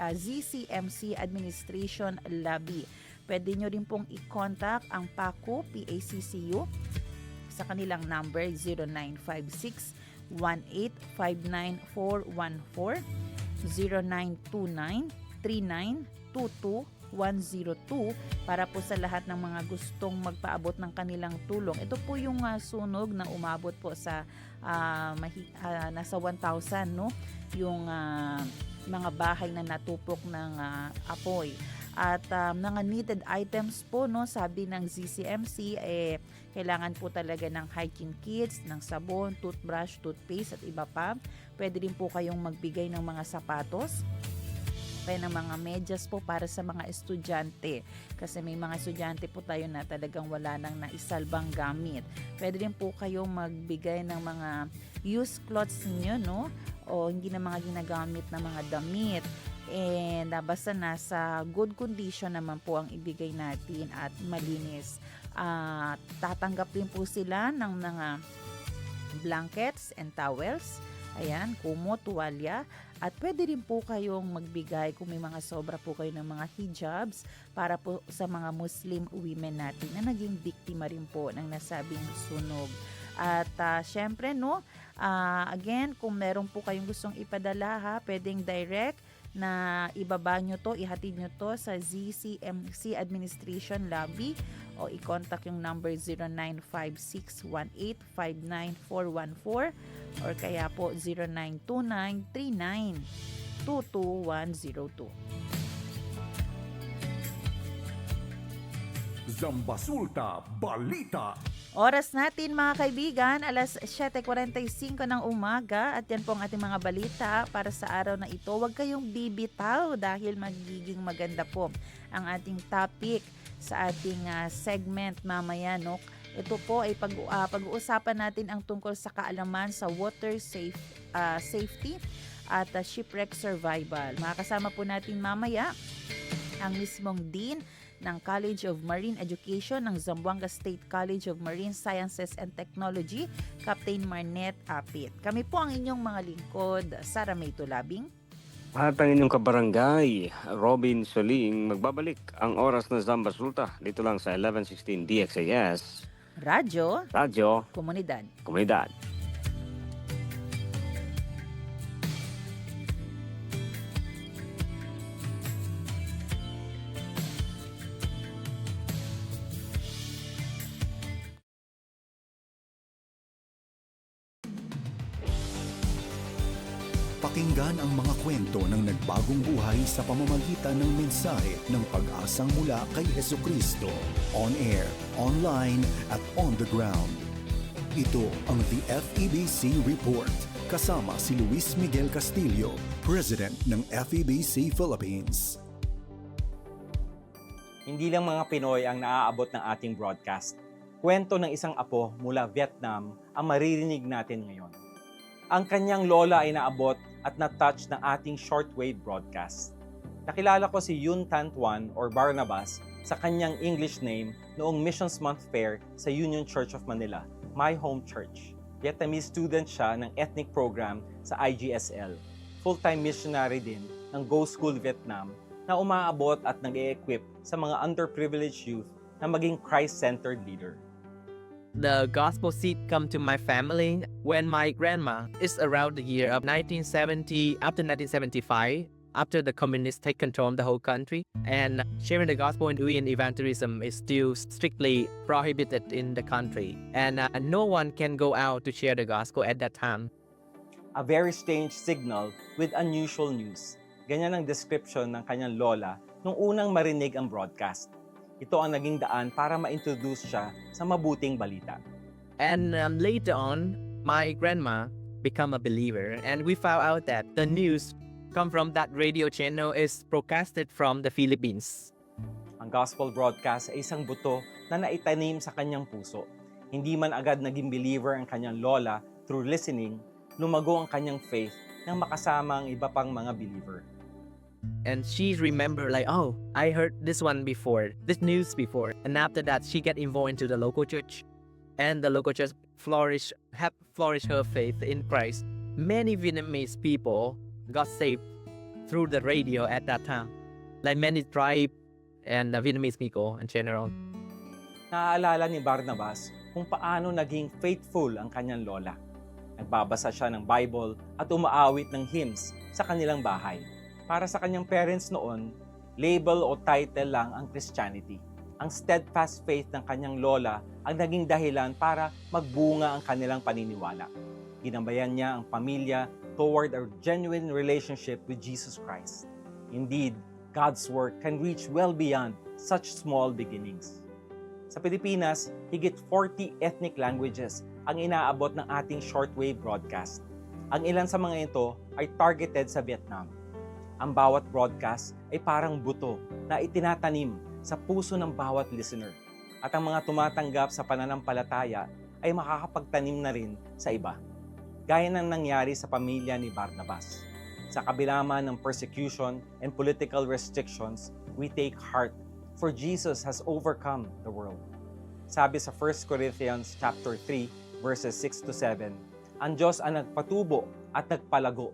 ZCMC Administration Lobby. Pwede nyo rin pong i-contact ang PACU, PACCU sa kanilang number 0956-1859414, 0929-3922-102 para po sa lahat ng mga gustong magpaabot ng kanilang tulong. Ito po yung sunog na umabot po sa nasa 1,000, yung mga bahay na natupok ng apoy. At mga needed items po, sabi ng ZCMC, kailangan po talaga ng hygiene kits, ng sabon, toothbrush, toothpaste at iba pa. Pwede rin po kayong magbigay ng mga sapatos, ng mga medyas po para sa mga estudyante. Kasi may mga estudyante po tayo na talagang wala nang naisalbang gamit. Pwede rin po kayong magbigay ng mga used clothes niyo, o hindi na mga ginagamit na mga damit. And basta nasa good condition naman po ang ibigay natin at malinis. Tatanggap din po sila ng mga blankets and towels. Ayan, kumo, tuwalya. At pwede rin po kayong magbigay kung may mga sobra po kayo ng mga hijabs para po sa mga Muslim women natin na naging biktima rin po ng nasabing sunog. At syempre, again, kung meron po kayong gustong ipadala, pwedeng direct na ibaba nyo to, ihatid nyo to sa ZCMC Administration Lobby o i-contact yung number 0956-1859414 or kaya po 09293922-102. Zambasulta Balita. Oras natin mga kaibigan, alas 7:45 ng umaga at yan po ang ating mga balita para sa araw na ito. Huwag kayong bibitaw dahil magiging maganda po ang ating topic sa ating segment mamaya. Ito po ay pag-uusapan natin ang tungkol sa kaalaman sa water safety at shipwreck survival. Makakasama po natin mamaya ang mismong Dean ng College of Marine Education ng Zamboanga State College of Marine Sciences and Technology, Captain Marnet Apit. Kami po ang inyong mga lingkod, Sara May Tulabing At ang inyong kabarangay, Robin Soling, magbabalik ang oras ng Zamba Sulta dito lang sa 1116 DXAS, Radyo, Radyo, Komunidad. Komunidad. Pakinggan ang mga kwento ng nagbagong buhay sa pamamagitan ng mensahe ng pag-asang mula kay Hesukristo. On air, online, at on the ground. Ito ang The FEBC Report. Kasama si Luis Miguel Castillo, President ng FEBC Philippines. Hindi lang mga Pinoy ang naaabot ng ating broadcast. Kwento ng isang apo mula Vietnam ang maririnig natin ngayon. Ang kanyang lola ay naabot at na-touch ng ating shortwave broadcast. Nakilala ko si Yun Tan Tuan or Barnabas sa kanyang English name noong Missions Month Fair sa Union Church of Manila, my home church. Vietnamese student siya ng ethnic program sa IGSL. Full-time missionary din ng Go School Vietnam na umaabot at nag-e-equip sa mga underprivileged youth na maging Christ-centered leader. The gospel seed come to my family when my grandma is around the year of 1970, after 1975, after the communists take control of the whole country, and sharing the gospel and doing evangelism is still strictly prohibited in the country, and no one can go out to share the gospel at that time. A very strange signal with unusual news. Ganyan ang description ng kanyang lola nung unang marinig ang broadcast. Ito ang naging daan para ma-introduce siya sa mabuting balita. And later on, my grandma became a believer, and we found out that the news come from that radio channel is broadcasted from the Philippines. Ang gospel broadcast ay isang buto na naitanim sa kanyang puso. Hindi man agad naging believer ang kanyang lola through listening, lumago ang kanyang faith nang makasama ang iba pang mga believer. And she remembered like, oh, I heard this one before, this news before. And after that, she get involved into the local church. And the local church flourished her faith in Christ. Many Vietnamese people got saved through the radio at that time. Like many tribe and Vietnamese people in general. Naaalala ni Barnabas kung paano naging faithful ang kanyang lola. Nagbabasa siya ng Bible at umaawit ng hymns sa kanilang bahay. Para sa kanyang parents noon, label o title lang ang Christianity. Ang steadfast faith ng kanyang lola ang naging dahilan para magbunga ang kanilang paniniwala. Ginabayan niya ang pamilya toward a genuine relationship with Jesus Christ. Indeed, God's work can reach well beyond such small beginnings. Sa Pilipinas, higit 40 ethnic languages ang inaabot ng ating shortwave broadcast. Ang ilan sa mga ito ay targeted sa Vietnam. Ang bawat broadcast ay parang buto na itinatanim sa puso ng bawat listener. At ang mga tumatanggap sa pananampalataya ay makakapagtanim na rin sa iba. Gaya ng nangyari sa pamilya ni Barnabas. Sa kabila man ng persecution and political restrictions, we take heart, for Jesus has overcome the world. Sabi sa 1 Corinthians chapter 3, verses 6 to 7, ang Diyos ang nagpatubo at nagpalago.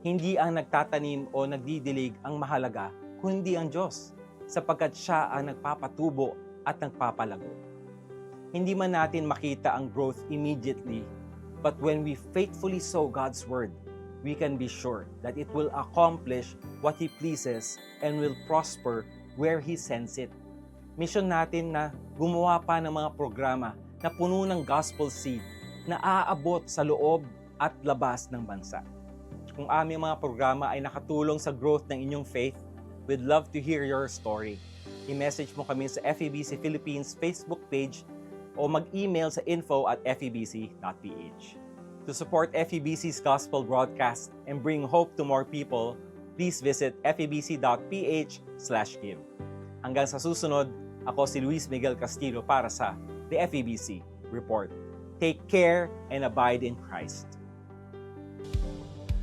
Hindi ang nagtatanim o nagdidilig ang mahalaga, kundi ang Diyos, sapagkat Siya ang nagpapatubo at nagpapalago. Hindi man natin makita ang growth immediately, but when we faithfully sow God's Word, we can be sure that it will accomplish what He pleases and will prosper where He sends it. Mission natin na gumawa pa ng mga programa na puno ng gospel seed na aabot sa loob at labas ng bansa. Kung aming mga programa ay nakatulong sa growth ng inyong faith, we'd love to hear your story. I-message mo kami sa FEBC Philippines Facebook page o mag-email sa info@febc.ph. To support FEBC's gospel broadcast and bring hope to more people, please visit febc.ph/give. Hanggang sa susunod, ako si Luis Miguel Castillo para sa The FEBC Report. Take care and abide in Christ.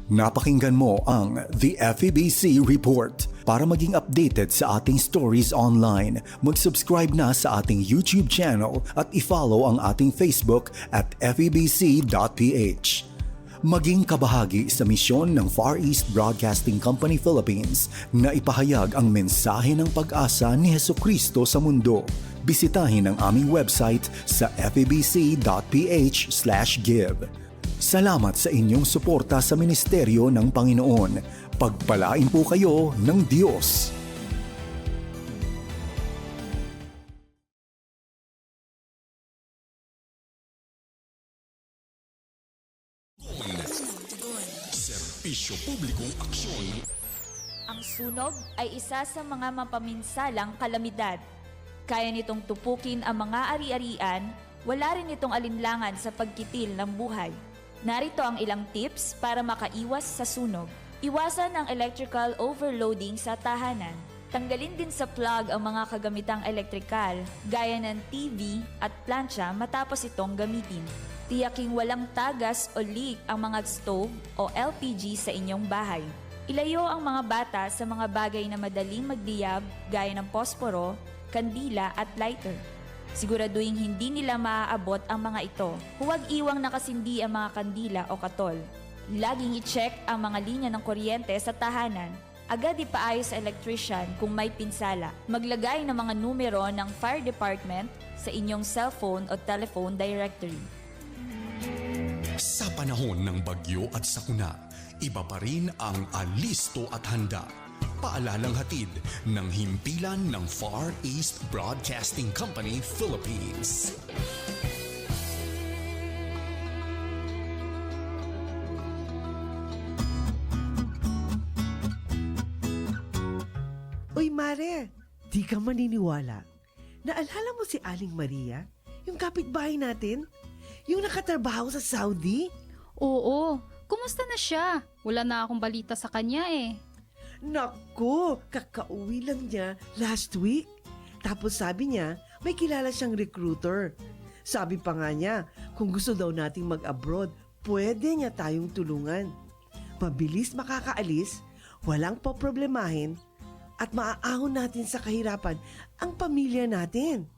Napakinggan mo ang The FEBC Report. Para maging updated sa ating stories online, mag-subscribe na sa ating YouTube channel at i-follow ang ating Facebook at febc.ph. Maging kabahagi sa misyon ng Far East Broadcasting Company Philippines na ipahayag ang mensahe ng pag-asa ni Hesukristo sa mundo. Bisitahin ang aming website sa febc.ph/give. Salamat sa inyong suporta sa ministeryo ng Panginoon. Pagpalain po kayo ng Diyos. Serbisyo Publikong Aksyon. Ang sunog ay isa sa mga mapaminsalang kalamidad. Kaya nitong tupukin ang mga ari-arian, wala rin itong alinlangan sa pagkitil ng buhay. Narito ang ilang tips para makaiwas sa sunog. Iwasan ang electrical overloading sa tahanan. Tanggalin din sa plug ang mga kagamitang elektrikal, gaya ng TV at plancha matapos itong gamitin. Tiyaking walang tagas o leak ang mga stove o LPG sa inyong bahay. Ilayo ang mga bata sa mga bagay na madaling magdiyab gaya ng posporo, kandila at lighter. Siguraduhin hindi nila maaabot ang mga ito. Huwag iwang nakasindi ang mga kandila o katol. Laging i-check ang mga linya ng kuryente sa tahanan. Agad ipaayos sa electrician kung may pinsala. Maglagay ng mga numero ng fire department sa inyong cellphone o telephone directory. Sa panahon ng bagyo at sakuna, iba pa rin ang alisto at handa. Paalalang hatid ng himpilan ng Far East Broadcasting Company Philippines. Uy Mare, di ka maniniwala. Naalala mo si Aling Maria? Yung kapitbahay natin? Yung nakatrabaho sa Saudi? Oo, kumusta na siya? Wala na akong balita sa kanya eh. Naku, kakauwi lang niya last week. Tapos sabi niya, may kilala siyang recruiter. Sabi pa nga niya, kung gusto daw nating mag-abroad, pwede niya tayong tulungan. Mabilis makakaalis, walang poproblemahin, at maaahon natin sa kahirapan ang pamilya natin.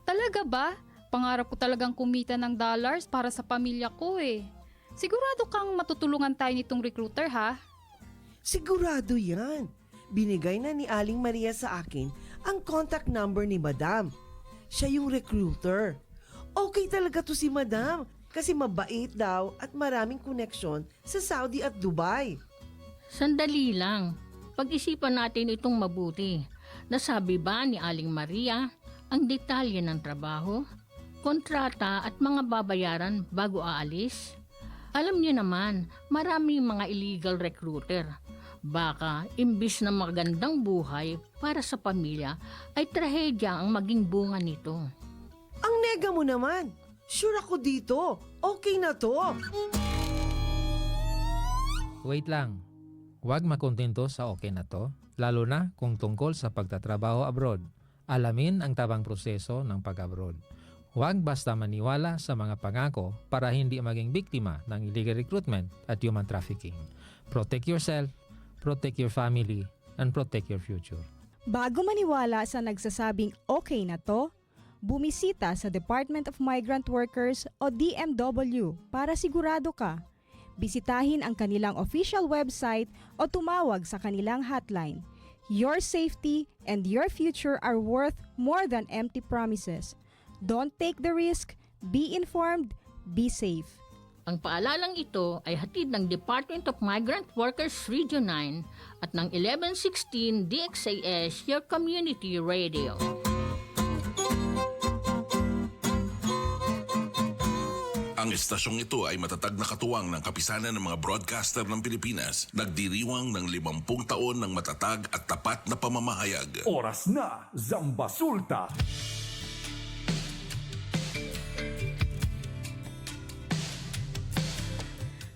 Talaga ba? Pangarap ko talagang kumita ng dollars para sa pamilya ko eh. Sigurado kang matutulungan tayo nitong recruiter ha? Sigurado yan. Binigay na ni Aling Maria sa akin ang contact number ni Madam. Siya yung recruiter. Okay talaga to si Madam kasi mabait daw at maraming koneksyon sa Saudi at Dubai. Sandali lang. Pag-isipan natin itong mabuti. Nasabi ba ni Aling Maria ang detalye ng trabaho, kontrata at mga babayaran bago aalis? Alam niyo naman, maraming mga illegal recruiter. Baka, imbis na magandang buhay para sa pamilya, ay trahedya ang maging bunga nito. Ang nega mo naman! Sure ako dito! Okay na to! Wait lang. Huwag makontento sa okay na to, lalo na kung tungkol sa pagtatrabaho abroad. Alamin ang tabang proseso ng pag-abroad. Huwag basta maniwala sa mga pangako para hindi maging biktima ng illegal recruitment at human trafficking. Protect yourself, protect your family, and protect your future. Bago maniwala sa nagsasabing okay na to, bumisita sa Department of Migrant Workers o DMW para sigurado ka. Bisitahin ang kanilang official website o tumawag sa kanilang hotline. Your safety and your future are worth more than empty promises. Don't take the risk, be informed, be safe. Ang paalalang ito ay hatid ng Department of Migrant Workers Region 9 at ng 1116 DXAS, your community radio. Ang estasyong ito ay matatag na katuwang ng kapisanan ng mga broadcaster ng Pilipinas. Nagdiriwang ng 50 taon ng matatag at tapat na pamamahayag. Oras na, Zambasulta!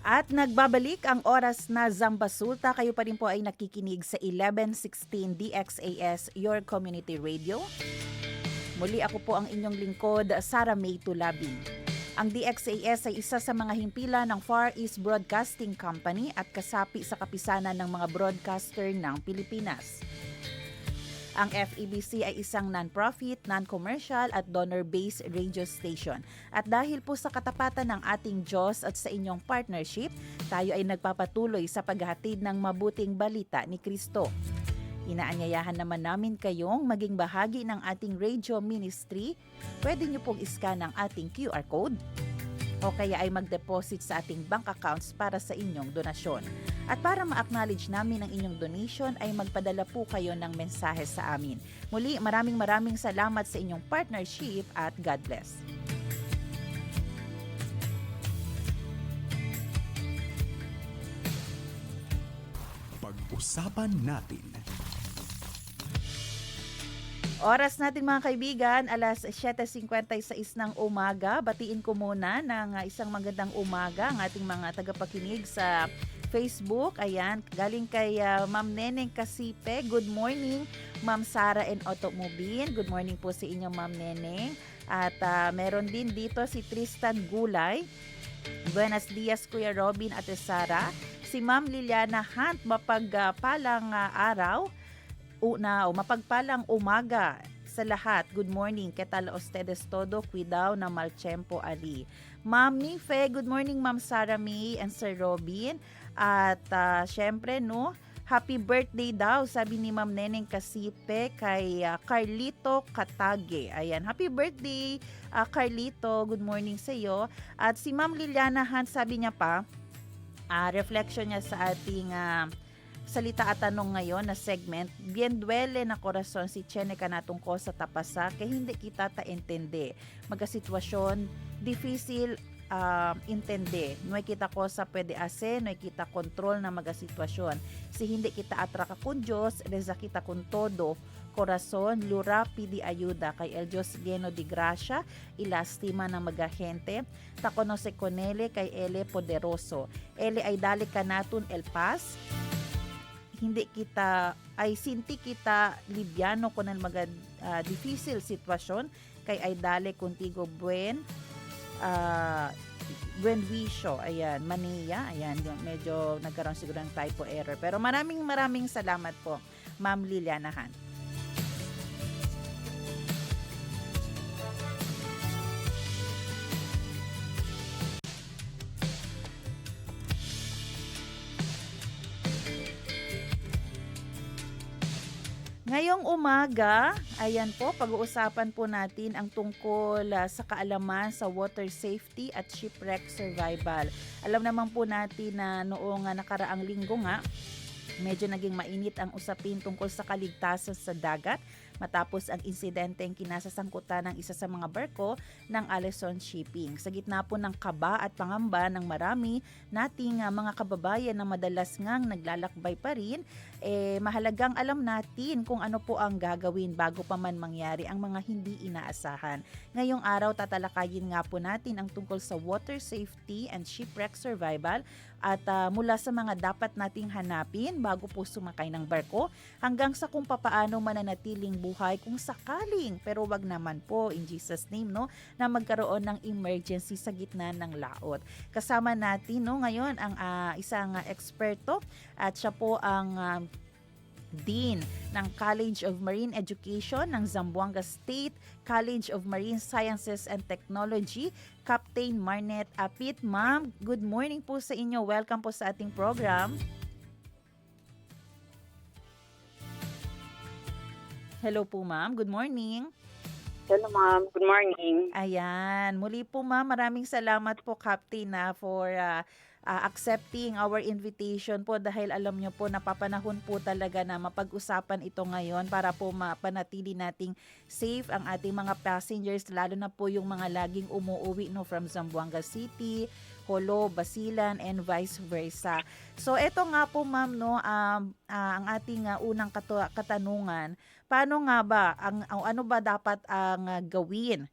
At nagbabalik ang oras na Zambasulta. Kayo pa rin po ay nakikinig sa 1116 DXAS, your community radio. Muli ako po ang inyong lingkod, Sara May Tulabing. Ang DXAS ay isa sa mga himpilan ng Far East Broadcasting Company at kasapi sa kapisanan ng mga broadcaster ng Pilipinas. Ang FEBC ay isang non-profit, non-commercial at donor-based radio station. At dahil po sa katapatan ng ating Diyos at sa inyong partnership, tayo ay nagpapatuloy sa paghahatid ng mabuting balita ni Kristo. Inaanyayahan naman namin kayong maging bahagi ng ating radio ministry. Pwede nyo pong iscan ang ating QR code o kaya ay mag-deposit sa ating bank accounts para sa inyong donasyon. At para ma-acknowledge namin ang inyong donation ay magpadala po kayo ng mensahe sa amin. Muli, maraming salamat sa inyong partnership at God bless. Pag-usapan natin. Oras natin mga kaibigan, alas 7:56 ng umaga. Batiin ko muna ng isang magandang umaga ang ating mga tagapakinig sa Facebook. Ayan, galing kay Ma'am Neneng Kasipe. Good morning, Ma'am Sara and Automobile. Good morning po sa inyo, Ma'am Neneng. At meron din dito si Tristan Gulay. Buenos dias, Kuya Robin at Sara. Si Ma'am Liliana Hunt, mapagpalang araw. Mapagpalang umaga sa lahat. Good morning. ¿Qué tal ustedes todo? Cuidado na Malchempo Ali. Ma'am Nife, good morning Ma'am Sarah May and Sir Robin. At syempre, happy birthday daw, sabi ni Ma'am Neneng Kasipe kay Carlito Katage. Ayan, happy birthday Carlito. Good morning sa iyo. At si Ma'am Liliana Han, sabi niya pa, reflection niya sa ating salita at tanong ngayon na segment, bien duele na korason si Chene kanatong ko sa tapasa kay hindi kita taintende. Magasitwasyon, difícil intende. Noy kita ko sa pwede ase, noy kita kontrol na magasitwasyon. Si hindi kita atraka kun Diyos, reza kita kun todo. Corazon, lura, pidi ayuda kay El Dios lleno de gracia, ilastima ng magahente, takono se conele kay Ele poderoso. Ele ay dali kanatun el paz, hindi kita ay sinti kita libyano con el mga difícil sitwasyon kay ay dale contigo buen wisho. Ayan, Mania. Ayan, medyo nagkaroon siguro ng typo error. Pero maraming salamat po, Ma'am Liliana Han. Ngayong umaga, ayan po, pag-uusapan po natin ang tungkol sa kaalaman sa water safety at shipwreck survival. Alam naman po natin na noong nakaraang linggo nga, medyo naging mainit ang usapin tungkol sa kaligtasan sa dagat matapos ang insidenteng kinasasangkutan ng isa sa mga barko ng Allison Shipping. Sa gitna po ng kaba at pangamba ng marami nating mga kababayan na madalas ngang naglalakbay pa rin, mahalagang alam natin kung ano po ang gagawin bago pa man mangyari ang mga hindi inaasahan. Ngayong araw tatalakayin nga po natin ang tungkol sa water safety and shipwreck survival at mula sa mga dapat nating hanapin bago po sumakay ng barko hanggang sa kung papaano mananatiling buhay kung sakaling, pero wag naman po in Jesus name na magkaroon ng emergency sa gitna ng laot. Kasama natin ngayon ang isang eksperto at siya po ang Dean ng College of Marine Education ng Zamboanga State College of Marine Sciences and Technology, Captain Marnet Apit. Ma'am, good morning po sa inyo. Welcome po sa ating program. Hello po ma'am, good morning. Hello ma'am, good morning. Ayan, muli po ma'am, maraming salamat po Captain for accepting our invitation po dahil alam nyo po napapanahon po talaga na mapag-usapan ito ngayon para po mapanatili nating safe ang ating mga passengers, lalo na po yung mga laging umuuwi from Zamboanga City, Holo, Basilan and vice versa. So eto nga po ma'am ang ating unang katanungan, paano nga ba ano ba dapat ang gawin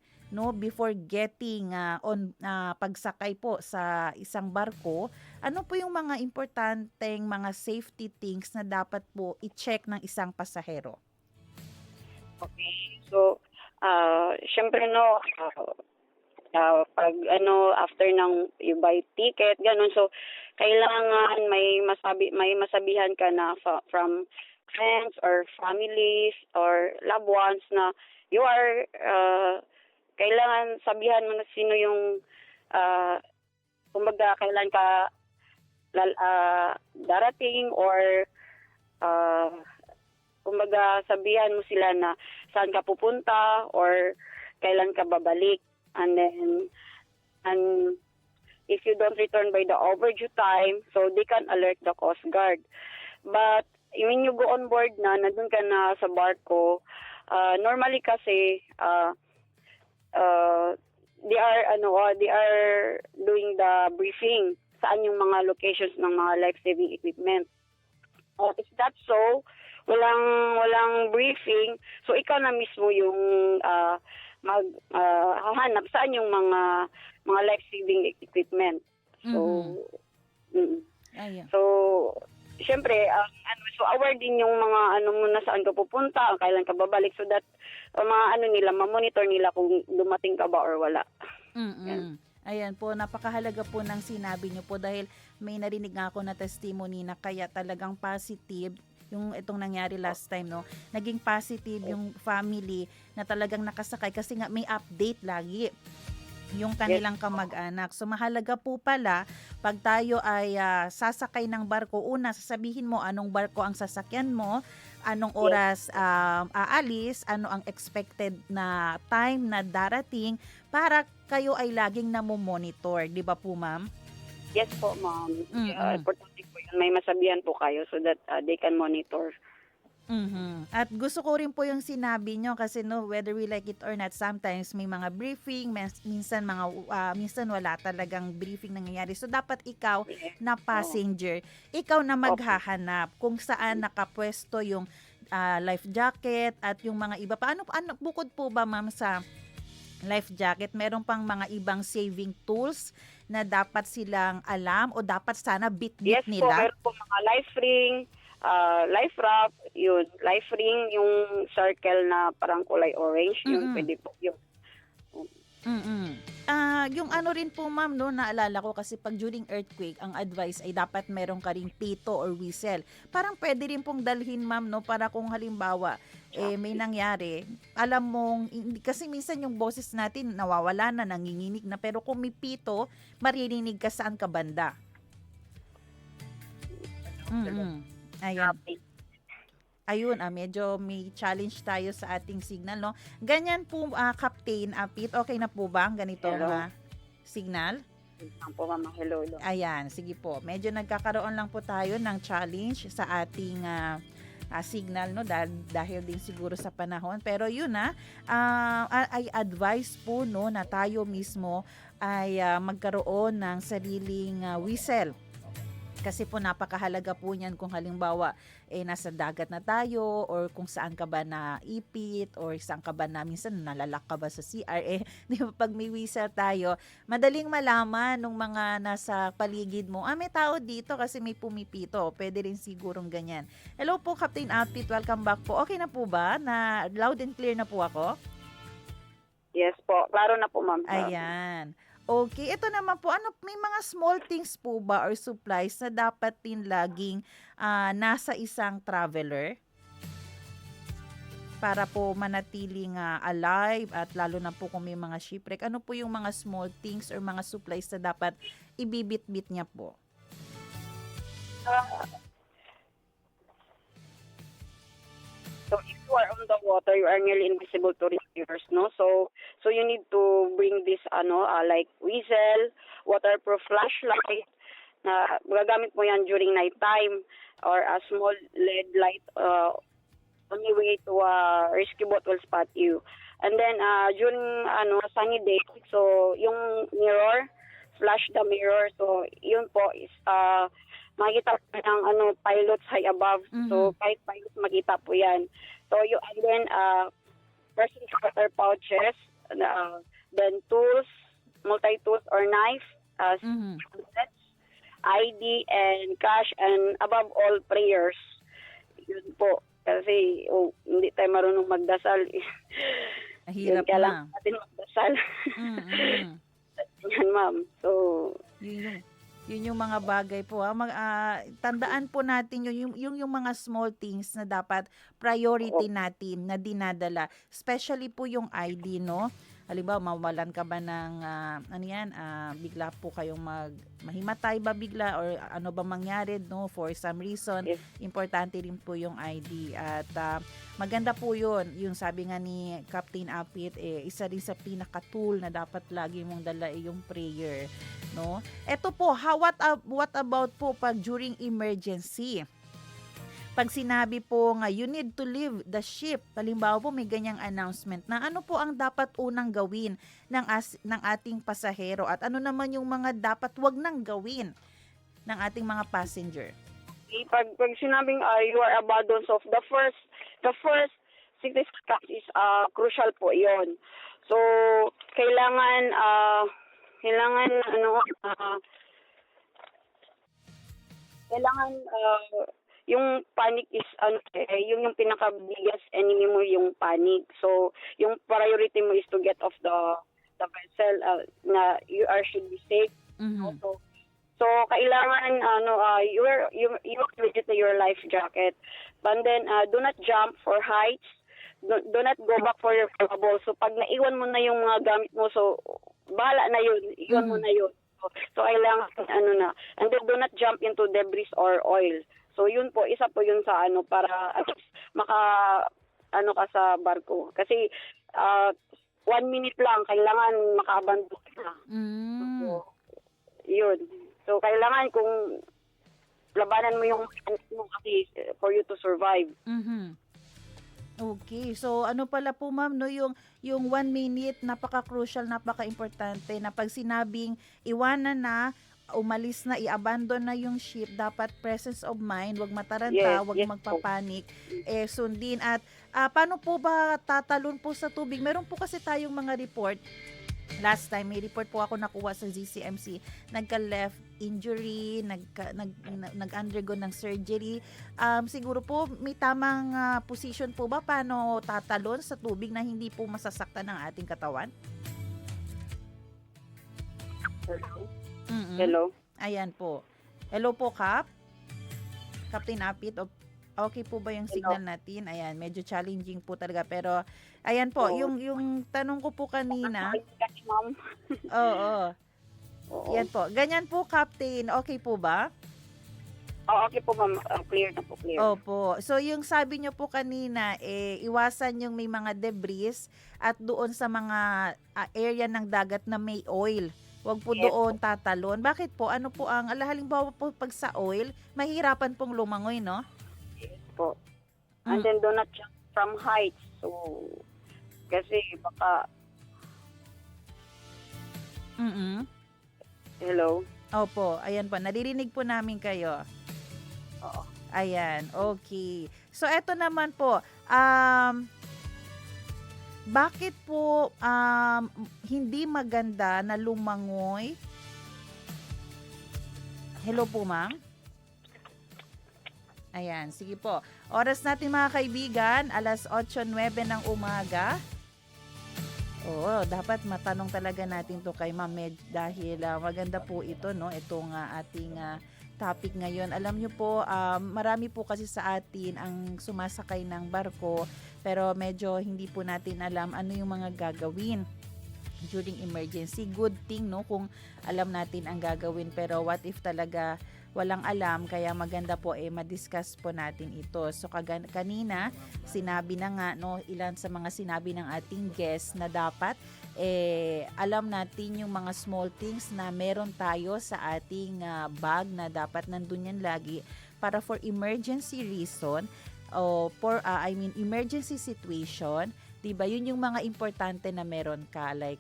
before getting on pagsakay po sa isang barko? Ano po yung mga importanteng mga safety things na dapat po i-check ng isang pasahero? Okay. So, syempre pag after ng you buy ticket, ganun. So, kailangan may masabihan ka na from friends or families or loved ones na you are kailangan sabihan mo na sino yung kumbaga kailan ka darating or kumbaga sabihan mo sila na saan ka pupunta or kailan ka babalik, and if you don't return by the overdue time, so they can alert the Coast Guard. But when you go on board na, nandun ka na sa barko, normally kasi they are doing the briefing saan yung mga locations ng mga life-saving equipment. If that's so, walang briefing, so ikaw na mismo yung hahanap saan yung mga life-saving equipment. So, so syempre, so aware din yung mga muna saan ka pupunta, kailan ka babalik, so that ma-monitor nila kung dumating ka ba or wala. Ayan po, napakahalaga po ng sinabi niyo po dahil may narinig nga ako na testimony na kaya talagang positive yung itong nangyari last time, no? Naging positive yung family na talagang nakasakay kasi nga may update lagi yung kanilang kamag-anak. So mahalaga po pala pag tayo ay sasakay ng barko, una sasabihin mo anong barko ang sasakyan mo, anong oras aalis, ano ang expected na time na darating para kayo ay laging namomonitor, di ba po ma'am? Yes po ma'am. Importante po yun. May masabihan po kayo so that they can monitor. At gusto ko rin po yung sinabi nyo kasi no, whether we like it or not, sometimes may mga briefing, minsan wala talagang briefing nangyayari. So dapat ikaw na passenger, ikaw na maghahanap kung saan nakapwesto yung life jacket at yung mga iba pa. Ano bukod po ba ma'am sa life jacket, meron pang mga ibang saving tools na dapat silang alam o dapat sana bit-bit nila? Yes po, meron po mga life ring, life wrap, yun, life ring, yung circle na parang kulay orange, yun, pwede po yun. Yung ano rin po ma'am, no, naalala ko kasi pag during earthquake, ang advice ay dapat meron ka ring pito or whistle. Parang pwede rin pong dalhin ma'am, no, para kung halimbawa may nangyari, alam mong, kasi minsan yung boses natin nawawala na, nanginginig na, pero kung may pito, maririnig ka saan ka banda. Ayun, medyo may challenge tayo sa ating signal, no? Ganyan po, Captain Pete, okay na po ba ang ganito signal? Po, Mama. Hello. Ayan, sige po. Medyo nagkakaroon lang po tayo ng challenge sa ating signal, no? Dahil din siguro sa panahon. Pero yun ay advice po, no, na tayo mismo ay magkaroon ng sariling whistle. Kasi po napakahalaga po niyan kung halimbawa nasa dagat na tayo or kung saan ka ba naipit or saan ka ba minsan nalalak ka ba sa CR. Di ba pag may whistle tayo, madaling malaman nung mga nasa paligid mo, may tao dito kasi may pumipito. Pwede rin sigurong ganyan. Hello po Captain Outfit, welcome back po. Okay na po ba? Na loud and clear na po ako? Yes po, klaro na po ma'am. Ayan. Okay, ito naman po, may mga small things po ba or supplies na dapat din laging nasa isang traveler para po manatiling alive at lalo na po kung may mga shipwreck? Ano po yung mga small things or mga supplies na dapat ibibit-bit niya po? So if you are on the water, you are nearly invisible to rescuers, no? So you need to bring this like whistle, waterproof flashlight. Na magagamit mo yan during night time or a small LED light only way to a rescue boat will spot you. And then during sunny day, so yung mirror, flash the mirror. So yun po is makikita po ng pilots high above. So kahit pilots makita po yan. So and then personal water pouches, then tools, multi-tools or knife, ID and cash, and above all prayers. Yun po. Kasi hindi tayo marunong magdasal. Hirap kaya lang natin magdasal. Yan ma'am. So Yun yung mga bagay po. Tandaan po natin yung mga small things na dapat priority natin na dinadala. Especially po yung ID, no? Halimbawa, mawalan ka ba ng, bigla po kayong mahimatay ba bigla or ano ba mangyari, no? For some reason, importante rin po yung ID. At maganda po yun. Yung sabi nga ni Captain Apit, isa rin sa pinaka-tool na dapat lagi mong dala yung prayer, no? Eto po, what about po pag during emergency? Pag sinabi po nga, you need to leave the ship, halimbawa po may ganyang announcement na ano po ang dapat unang gawin ng ating pasahero at ano naman yung mga dapat wag nang gawin ng ating mga passenger. Pag sinabing you are abandoned, so the first 60 seconds is crucial po yon. So kailangan yung panic is yung pinaka biggest enemy mo, yung panic. So yung priority mo is to get off the vessel na you should be safe. Mm-hmm. So kailangan you legit your life jacket. But then do not jump for heights. Do not go back for your bubble. So pag naiwan mo na yung mga gamit mo, so bahala na yun. Iwan mo na yun. So kailangan and then do not jump into debris or oil. So yun po, isa po yun sa para at least ka sa barko. Kasi 1 minute lang kailangan makaabandon ka. So, yun. So kailangan kung labanan mo yung mo kasi for you to survive. Mhm. Okay. So ano pala po ma'am, no, yung 1 minute, napaka-crucial, napaka-importante na pag sinabing iwanan na, umalis na, i-abandon na yung ship, dapat presence of mind, wag mataranta, wag magpapanik, sundin. At paano po ba tatalon po sa tubig? Meron po kasi tayong mga report. Last time, may report po ako nakuha sa ZCMC. Nagka-left injury, nag-undergo ng surgery. Siguro po, may tamang position po ba paano tatalon sa tubig na hindi po masasaktan ng ating katawan? Mm-mm. Hello? Ayan po. Hello po, Captain Apit. Okay po ba yung signal natin? Ayan, medyo challenging po talaga. Pero, ayan po, yung tanong ko po kanina. Oo. Yan po. Ganyan po, Captain. Okay po ba? Okay po, ma'am. Clear na po, clear. Opo. So, yung sabi nyo po kanina, iwasan yung may mga debris at doon sa mga area ng dagat na may oil. Huwag po doon tatalon. Bakit po? Ano po ang, halimbawa po pag sa oil, mahirapan pong lumangoy, no? Yes po. And then do not jump from heights. So, kasi baka... Hello? Opo. Ayan po. Naririnig po namin kayo. Oo. Ayan. Okay. So, eto naman po. Bakit po hindi maganda na lumangoy? Hello po, ma'am? Ayan, sige po. Oras natin mga kaibigan, alas 8:09 ng umaga. Oo, dapat matanong talaga natin to kay Ma'am Med dahil maganda po ito, no? Itong ating topic ngayon. Alam nyo po, marami po kasi sa atin ang sumasakay ng barko pero medyo hindi po natin alam ano yung mga gagawin during emergency. Good thing, no, kung alam natin ang gagawin, pero what if talaga walang alam, kaya maganda po ma-discuss po natin ito. So kanina sinabi na nga, no, ilan sa mga sinabi ng ating guest na dapat alam natin yung mga small things na meron tayo sa ating bag na dapat nandun yan lagi para for emergency reason o for emergency situation. Diba? Yun yung mga importante na meron ka, like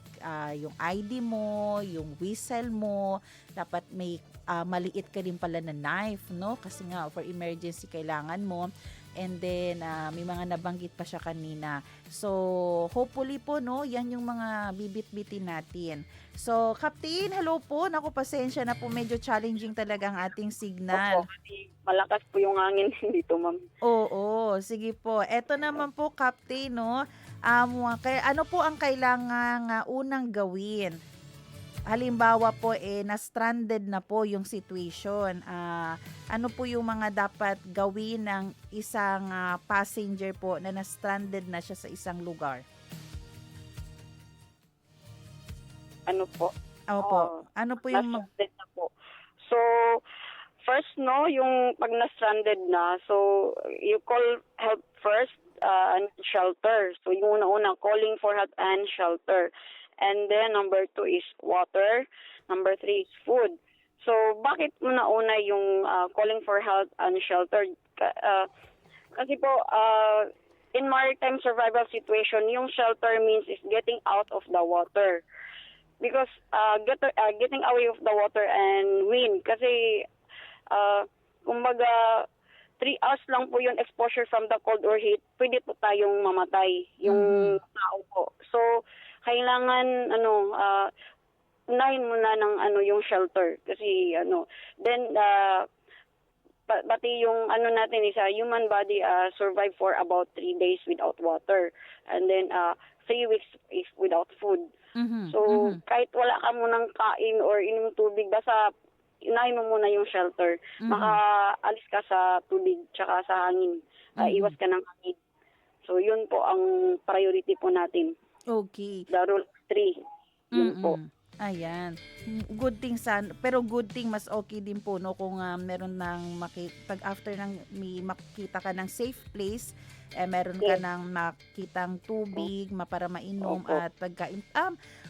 yung ID mo, yung whistle mo, dapat may maliit ka rin pala na knife, no? Kasi nga for emergency kailangan mo. And then may mga nabanggit pa siya kanina. So hopefully po, no, yan yung mga bibit-bitin natin. So Captain, hello po. Naku, pasensya na po, medyo challenging talaga ang ating signal. Opo, malakas po yung hangin dito, ma'am. Oo, sige po. Eto naman po, Captain, no. Ano po ang kailangan unang gawin halimbawa po na-stranded na po yung situation, ano po yung mga dapat gawin ng isang passenger po na na-stranded na siya sa isang lugar? Ano po? Opo. Ano po yung na-stranded na po. So, first, no, yung pag na-stranded na, so, you call help first, and shelter. So, yung una-una, calling for help and shelter. And then, number 2 is water. Number 3 is food. So, bakit una-una yung calling for help and shelter? Kasi po, in maritime survival situation, yung shelter means is getting out of the water. Because getting away of the water and wind. Kasi, kumbaga, 3 hours lang po yung exposure from the cold or heat, pwede po tayong mamatay, yung tao po. So, kailangan, unahin muna ng, yung shelter. Kasi, then, pati yung, natin is, human body survive for about 3 days without water. And then, 3 weeks is without food. So, kahit wala ka munang kain or inom tubig, basta unahin mo muna yung shelter. Makaalis ka sa tubig tsaka sa hangin. Iwas ka ng hangin. So, yun po ang priority po natin. Okay. The rule 3. Yun po. Ayan. Good thing pero good thing mas okay din po no kung meron ng pag after ng may makita ka ng safe place, meron ka ng makitang tubig, para mainom at pagkain.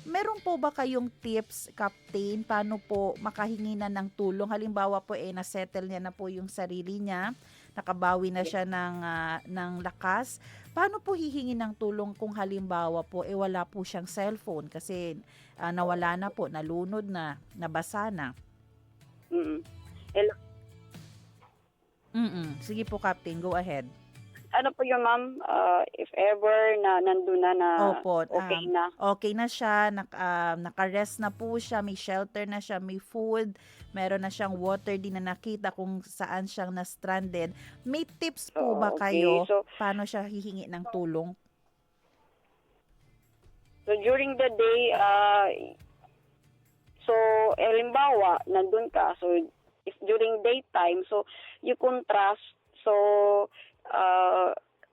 Meron po ba kayong tips, Captain, paano po makahingi na ng tulong? Halimbawa po na-settle niya na po yung sarili niya, nakabawi na siya ng lakas. Paano po hihingi ng tulong kung halimbawa po wala po siyang cellphone kasi nawala na po, nalunod na, nabasa na? Hello. Sige po, Captain, go ahead. Ano po yun, ma'am? If ever na nandun na Opo, okay na. Okay na siya, naka-rest na po siya, may shelter na siya, may food, meron na siyang water din na nakita kung saan siyang na-stranded. May tips po ba kayo paano siya hihingi ng tulong? So during the day, halimbawa, nandun ka, so if during daytime, so you contrast, so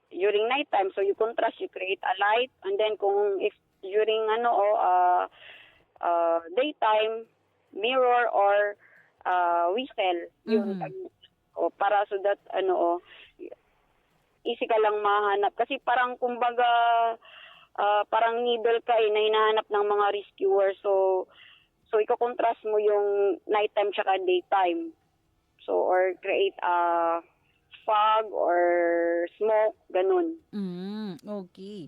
during nighttime, so you contrast, you create a light, and then kung if during daytime, mirror or whistle, yun, para so that easy ka lang mahanap. Kasi parang kumbaga, parang needle ka na hinahanap ng mga rescuer, so iko-contrast mo yung nighttime tsaka daytime. So, or create a fog or smoke, ganun. Okay.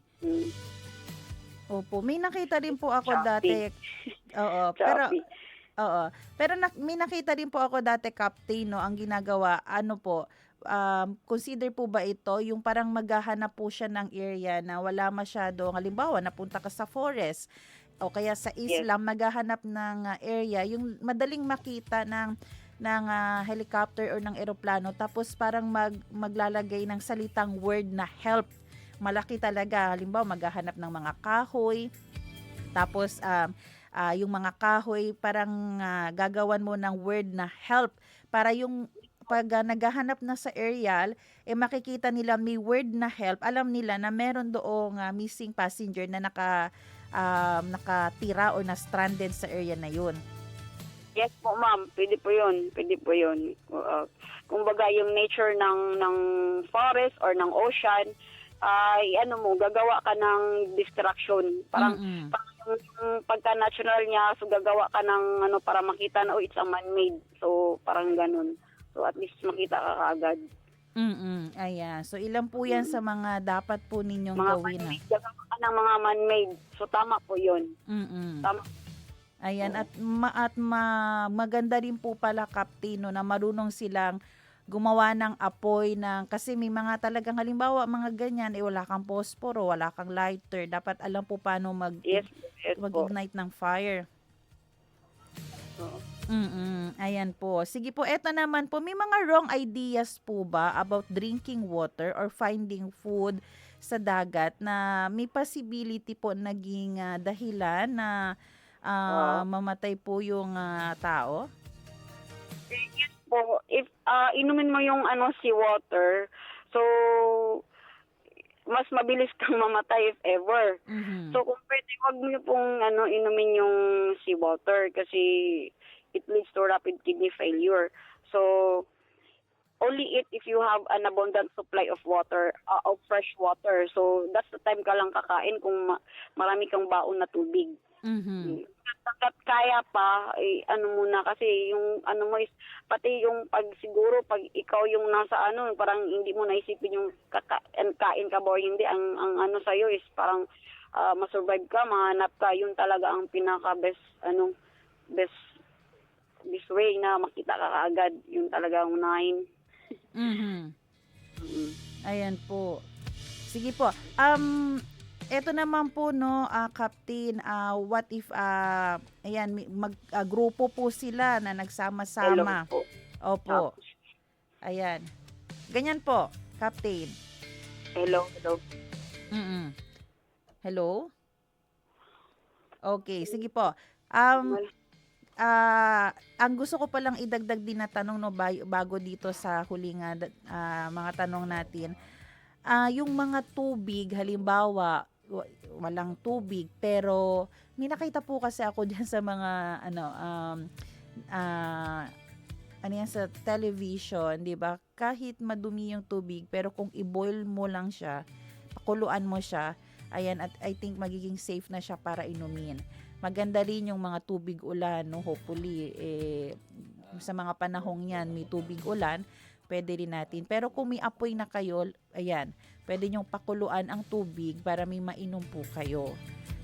Opo, may nakita din po ako dati. Pero may nakita din po ako dati, Captain, no, ang ginagawa, consider po ba ito, yung parang maghahanap po siya ng area na wala masyadong, halimbawa, napunta ka sa forest, o kaya sa islam, maghahanap ng area, yung madaling makita ng helicopter or ng eroplano, tapos parang maglalagay ng salitang word na help. Malaki talaga. Halimbawa, maghahanap ng mga kahoy, tapos yung mga kahoy, parang gagawan mo ng word na help, para yung pag naghahanap na sa aerial, makikita nila may word na help, alam nila na meron doong missing passenger na nakatira or na-stranded sa area na yun. Yes po, ma'am. Pwede po yun. Kumbaga, yung nature ng forest or ng ocean, gagawa ka ng distraction. Parang yung pagka-natural niya, so gagawa ka ng para makita na, it's a man-made. So, parang ganun. So, at least makita ka kaagad. Ayan. So, ilan po yan sa mga dapat po ninyong gawin? Gagawa ka ng mga man-made. So, tama po yun. Tama. Ayan, at maganda rin po pala, Captain, no, na marunong silang gumawa ng apoy kasi may mga talagang halimbawa mga ganyan, wala kang posporo, wala kang lighter, dapat alam po paano mag-ignite ng fire. Ayan po. Sige po, eto naman po, may mga wrong ideas po ba about drinking water or finding food sa dagat na may possibility po naging dahilan na mamatay po yung tao? Yes po, if inumin mo yung seawater, so mas mabilis kang mamatay if ever. So kung pwede, wag niyo pong inumin yung seawater kasi it leads to rapid kidney failure. So only eat if you have an abundant supply of water, of fresh water. So that's the time ka lang kakain kung marami kang baon na tubig. At kaya pa, muna kasi yung mo is, pati yung siguro pag ikaw yung nasa parang hindi mo naisipin yung kain ka ba o hindi, ang sa'yo is parang masurvive ka, mahanap ka, yun talaga ang pinaka best way na makita ka kaagad, yun talaga ang unahin. Ayan po. Sige po. Eto naman po Captain, what if grupo po sila na nagsama-sama. Hello po. Opo. Ayan. Ganyan po, Captain. Hello. Hello? Okay, sige po. Ang gusto ko palang idagdag din na tanong bago dito sa huling mga tanong natin. Yung mga tubig, halimbawa, walang tubig, pero may nakita po kasi ako diyan sa mga sa television, 'di ba? Kahit madumi yung tubig, pero kung i-boil mo lang siya, pakuluan mo siya, ayan, at I think magiging safe na siya para inumin. Maganda rin yung mga tubig ulan, hopefully sa mga panahong 'yan, may tubig ulan, pwede rin natin. Pero kung may apoy na kayo, ayan, pwede nyong pakuluan ang tubig para may mainom po kayo.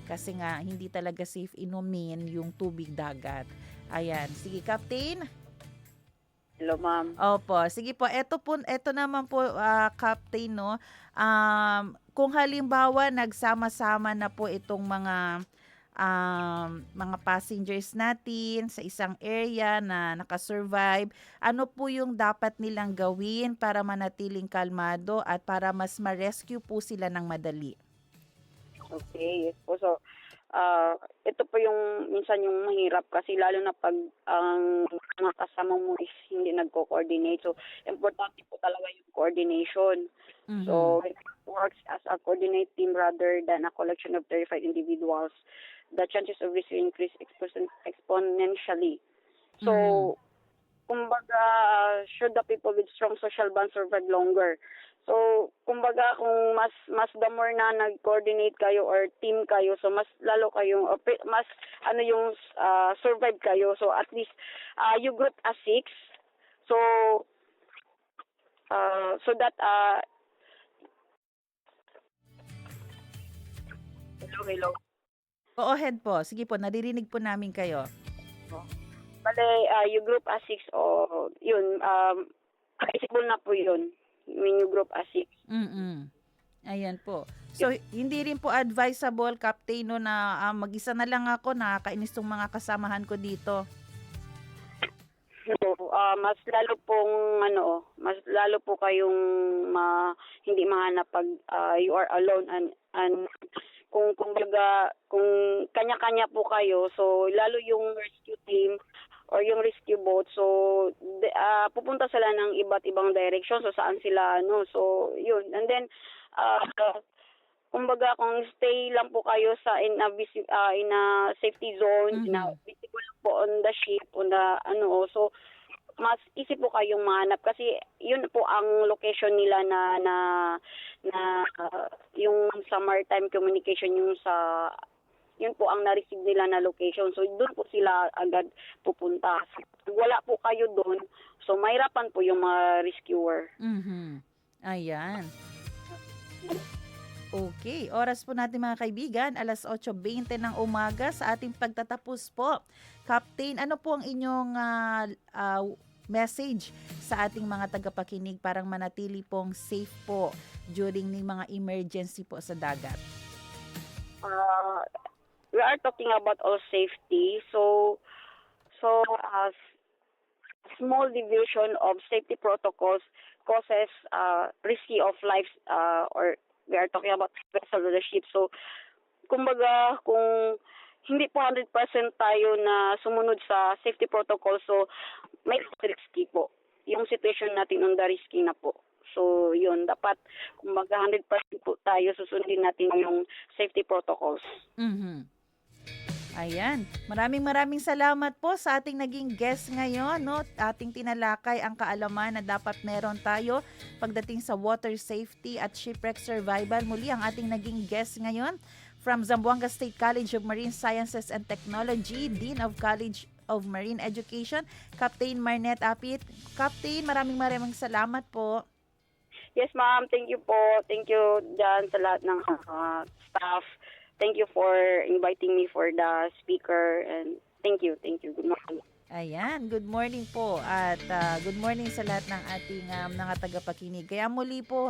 Kasi nga, hindi talaga safe inumin yung tubig dagat. Ayan. Sige, Captain. Hello, ma'am. Opo. Sige po. Eto naman po, Captain, kung halimbawa, nagsama-sama na po itong mga passengers natin sa isang area na nakasurvive, ano po yung dapat nilang gawin para manatiling kalmado at para mas ma-rescue po sila ng madali? Okay, yes po. So, ito po yung minsan yung mahirap kasi lalo na pag ang mga kasama mo is hindi nagko-coordinate. So, importante po talaga yung coordination. So, it works as a coordinate team rather than a collection of terrified individuals. The chances of risk increase exponentially. So, kumbaga, should the people with strong social bonds survive longer? So, kumbaga, kung mas the more na nag-coordinate kayo or team kayo, so mas lalo kayong, mas survive kayo. So, at least, you group as 6. So, so that, hello. Go ahead po. Sige po, naririnig po namin kayo. Bale, you group as 6 o yun, possible na po yun. When you group as 6. Ayan po. So, hindi rin po advisable, Captain, na mag-isa na lang ako, nakakainis tong mga kasamahan ko dito. So, mas lalo po kayong hindi mahanap pag you are alone and kung kanya-kanya po kayo, so lalo yung rescue team or yung rescue boat, so pupunta sila ng iba't ibang direction, so saan sila so yun, and then kumbaga kung stay lang po kayo in a safety zone, visible lang po on the ship, on the so mas easy po kayong mahanap kasi yun po ang location nila na yung sa maritime communication, yun po ang na-receive nila na location. So doon po sila agad pupunta. Pag wala po kayo doon, so mahirapan po yung mga rescuer. Ayan. Okay, oras po natin mga kaibigan, 8:20 ng umaga sa ating pagtatapos po. Captain, ano po ang inyong message sa ating mga tagapakinig para manatili pong safe po during ng mga emergency po sa dagat? We are talking about all safety. So small deviation of safety protocols causes risky of lives, or we are talking about vessel of the ship. So kumbaga, kung hindi po 100% tayo na sumunod sa safety protocol. So, may risky po. Yung situation natin on the risky na po. So, yun. Dapat, kung 100% po tayo, susundin natin yung safety protocols. Ayan. Maraming salamat po sa ating naging guest ngayon. No? Ating tinalakay ang kaalaman na dapat meron tayo pagdating sa water safety at shipwreck survival. Muli ang ating naging guest ngayon from Zamboanga State College of Marine Sciences and Technology, Dean of College of Marine Education, Captain Marnet Apit. Captain, maraming salamat po. Yes, ma'am. Thank you po. Thank you dyan sa lahat ng staff. Thank you for inviting me for the speaker, and thank you. Good morning. Ayan, good morning po at good morning sa lahat ng ating mga tagapakinig. Kaya muli po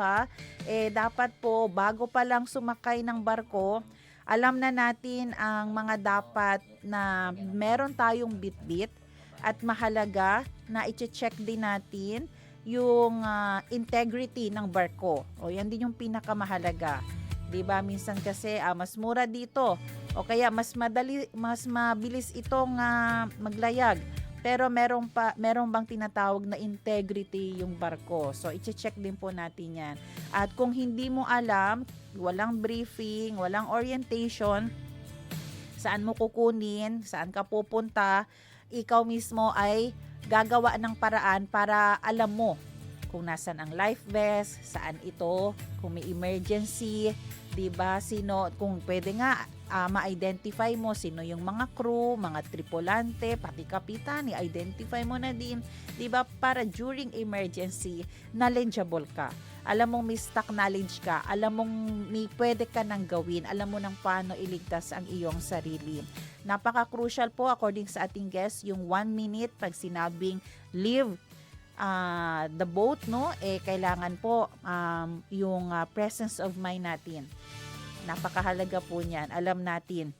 dapat po bago pa lang sumakay ng barko, alam na natin ang mga dapat na meron tayong bitbit at mahalaga na i-check din natin yung integrity ng barko. O yan din yung pinakamahalaga. 'Di ba? Minsan kasi mas mura dito o kaya mas mabilis itong maglayag. Pero meron bang tinatawag na integrity yung barko. So i-check din po natin 'yan. At kung hindi mo alam, walang briefing, walang orientation, saan mo kukunin, saan ka pupunta, ikaw mismo ay gagawa ng paraan para alam mo kung nasan ang life vest, saan ito, kung may emergency, 'di ba? Sino, kung pwede nga ma-identify mo sino yung mga crew, mga tripulante, pati kapitan, i-identify mo na din, 'di ba? Para during emergency, knowledgeable ka. Alam mong may stock knowledge ka, alam mong may pwede ka nang gawin, alam mo nang paano iligtas ang iyong sarili. Napaka-crucial po according sa ating guest yung 1 minute pag sinabing leave the boat, no, kailangan po yung presence of mind natin. Napakahalaga po niyan. Alam natin,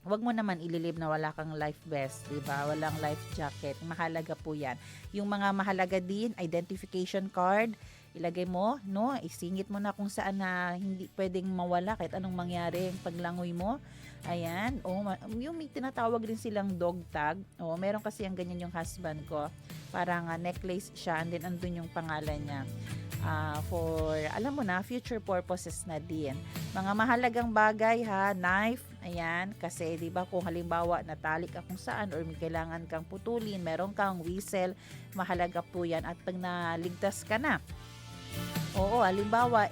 wag mo naman ililib na wala kang life vest, di ba? Walang life jacket. Mahalaga po yan. Yung mga mahalaga din, identification card, ilagay mo, no, isingit mo na kung saan na hindi pwedeng mawala kahit anong mangyari ang paglangoy mo. Ayan, yung may tinatawag rin silang dog tag. Meron kasi ang ganyan yung husband ko. Parang necklace siya and then andun yung pangalan niya. For, alam mo na, future purposes na din. Mga mahalagang bagay knife, ayan, kasi 'di ba kung halimbawa natali ka kung saan or may kailangan kang putulin, meron kang whistle, mahalaga po 'yan at pag naligtas ka na. Halimbawa,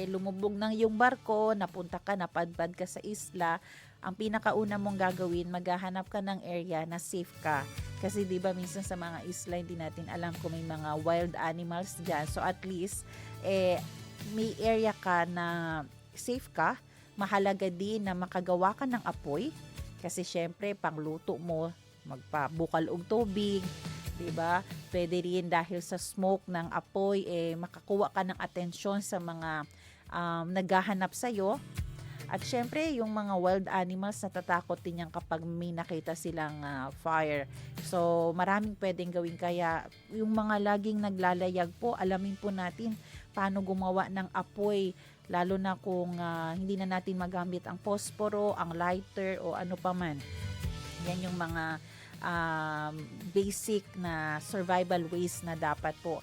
lumubog ng iyong barko, napunta ka, napadpad ka sa isla, ang pinakauna mong gagawin, maghahanap ka ng area na safe ka. Kasi di ba minsan sa mga isla, hindi natin alam kung may mga wild animals dyan. So at least, may area ka na safe ka. Mahalaga din na makagawa ka ng apoy. Kasi syempre, pangluto mo, magpabukal og tubig, diba? Pwede rin dahil sa smoke ng apoy, makakuha ka ng atensyon sa mga naghahanap sa'yo. At syempre, yung mga wild animals, natatakot din yan kapag may nakita silang fire. So, maraming pwedeng gawin. Kaya, yung mga laging naglalayag po, alamin po natin paano gumawa ng apoy. Lalo na kung hindi na natin magamit ang posporo, ang lighter, o ano pa man. Yan yung mga basic na survival ways na dapat po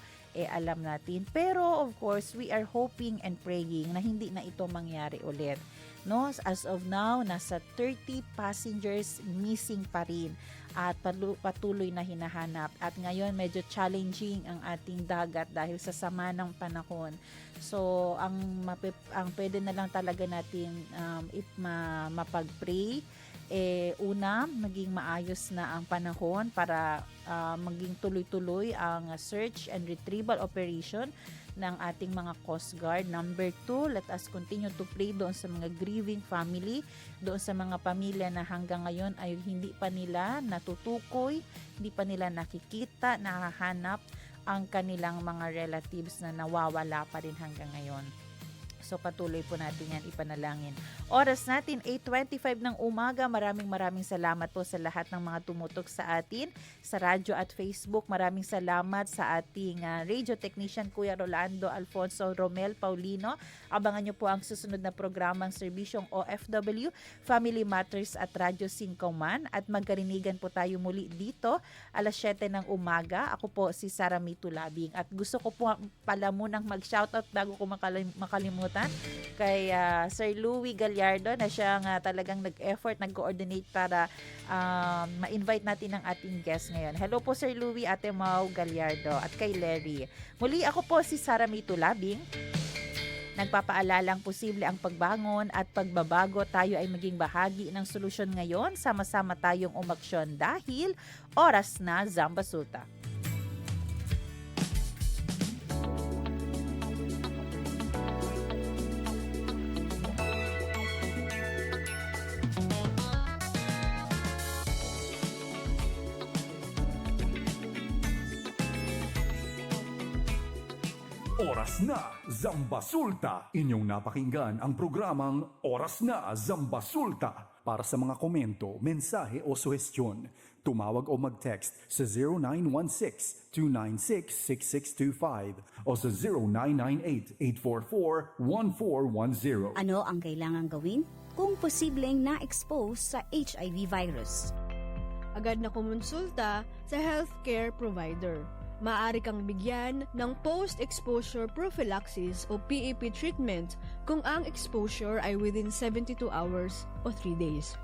alam natin. Pero of course, we are hoping and praying na hindi na ito mangyari ulit. No? As of now, nasa 30 passengers missing pa rin at patuloy na hinahanap. At ngayon, medyo challenging ang ating dagat dahil sa sama ng panahon. So, ang pwede na lang talaga natin mapag-pray, una, maging maayos na ang panahon para maging tuloy-tuloy ang search and retrieval operation ng ating mga Coast Guard. Number 2, let us continue to pray doon sa mga grieving family, doon sa mga pamilya na hanggang ngayon ay hindi pa nila natutukoy, hindi pa nila nakikita, nahahanap ang kanilang mga relatives na nawawala pa rin hanggang ngayon. So patuloy po natin yan ipanalangin. Oras natin 8:25 ng umaga. Maraming salamat po sa lahat ng mga tumutok sa atin sa radyo at Facebook. Maraming salamat sa ating radio technician Kuya Rolando Alfonso Romel Paulino. Abangan nyo po ang susunod na programang Serbisyong OFW, Family Matters at Radyo Singkauman. At magkarinigan po tayo muli dito alas 7 ng umaga. Ako po si Sara Mitulabing. At gusto ko po pala munang mag-shoutout bago ko makalimutan kay Sir Louie Gallardo na siya nga talagang nag-effort, nag-coordinate para ma-invite natin ang ating guest ngayon. Hello po Sir Louie, Ate Mau Gallardo at kay Larry. Muli ako po si Sara Mitulabing. Nagpapaalalang posible ang pagbangon at pagbabago, tayo ay maging bahagi ng solusyon ngayon. Sama-sama tayong umaksyon dahil oras na Zamba Sulta. Oras na Zambasulta. Inyong napakinggan ang programang Oras na Zambasulta. Para sa mga komento, mensahe o suhestyon, tumawag o mag-text sa 0916-296-6625 o sa 0998-844-1410. Ano ang kailangan gawin kung posibleng na-expose sa HIV virus? Agad na kumonsulta sa healthcare provider. Maaari kang bigyan ng post-exposure prophylaxis o PEP treatment kung ang exposure ay within 72 hours o 3 days.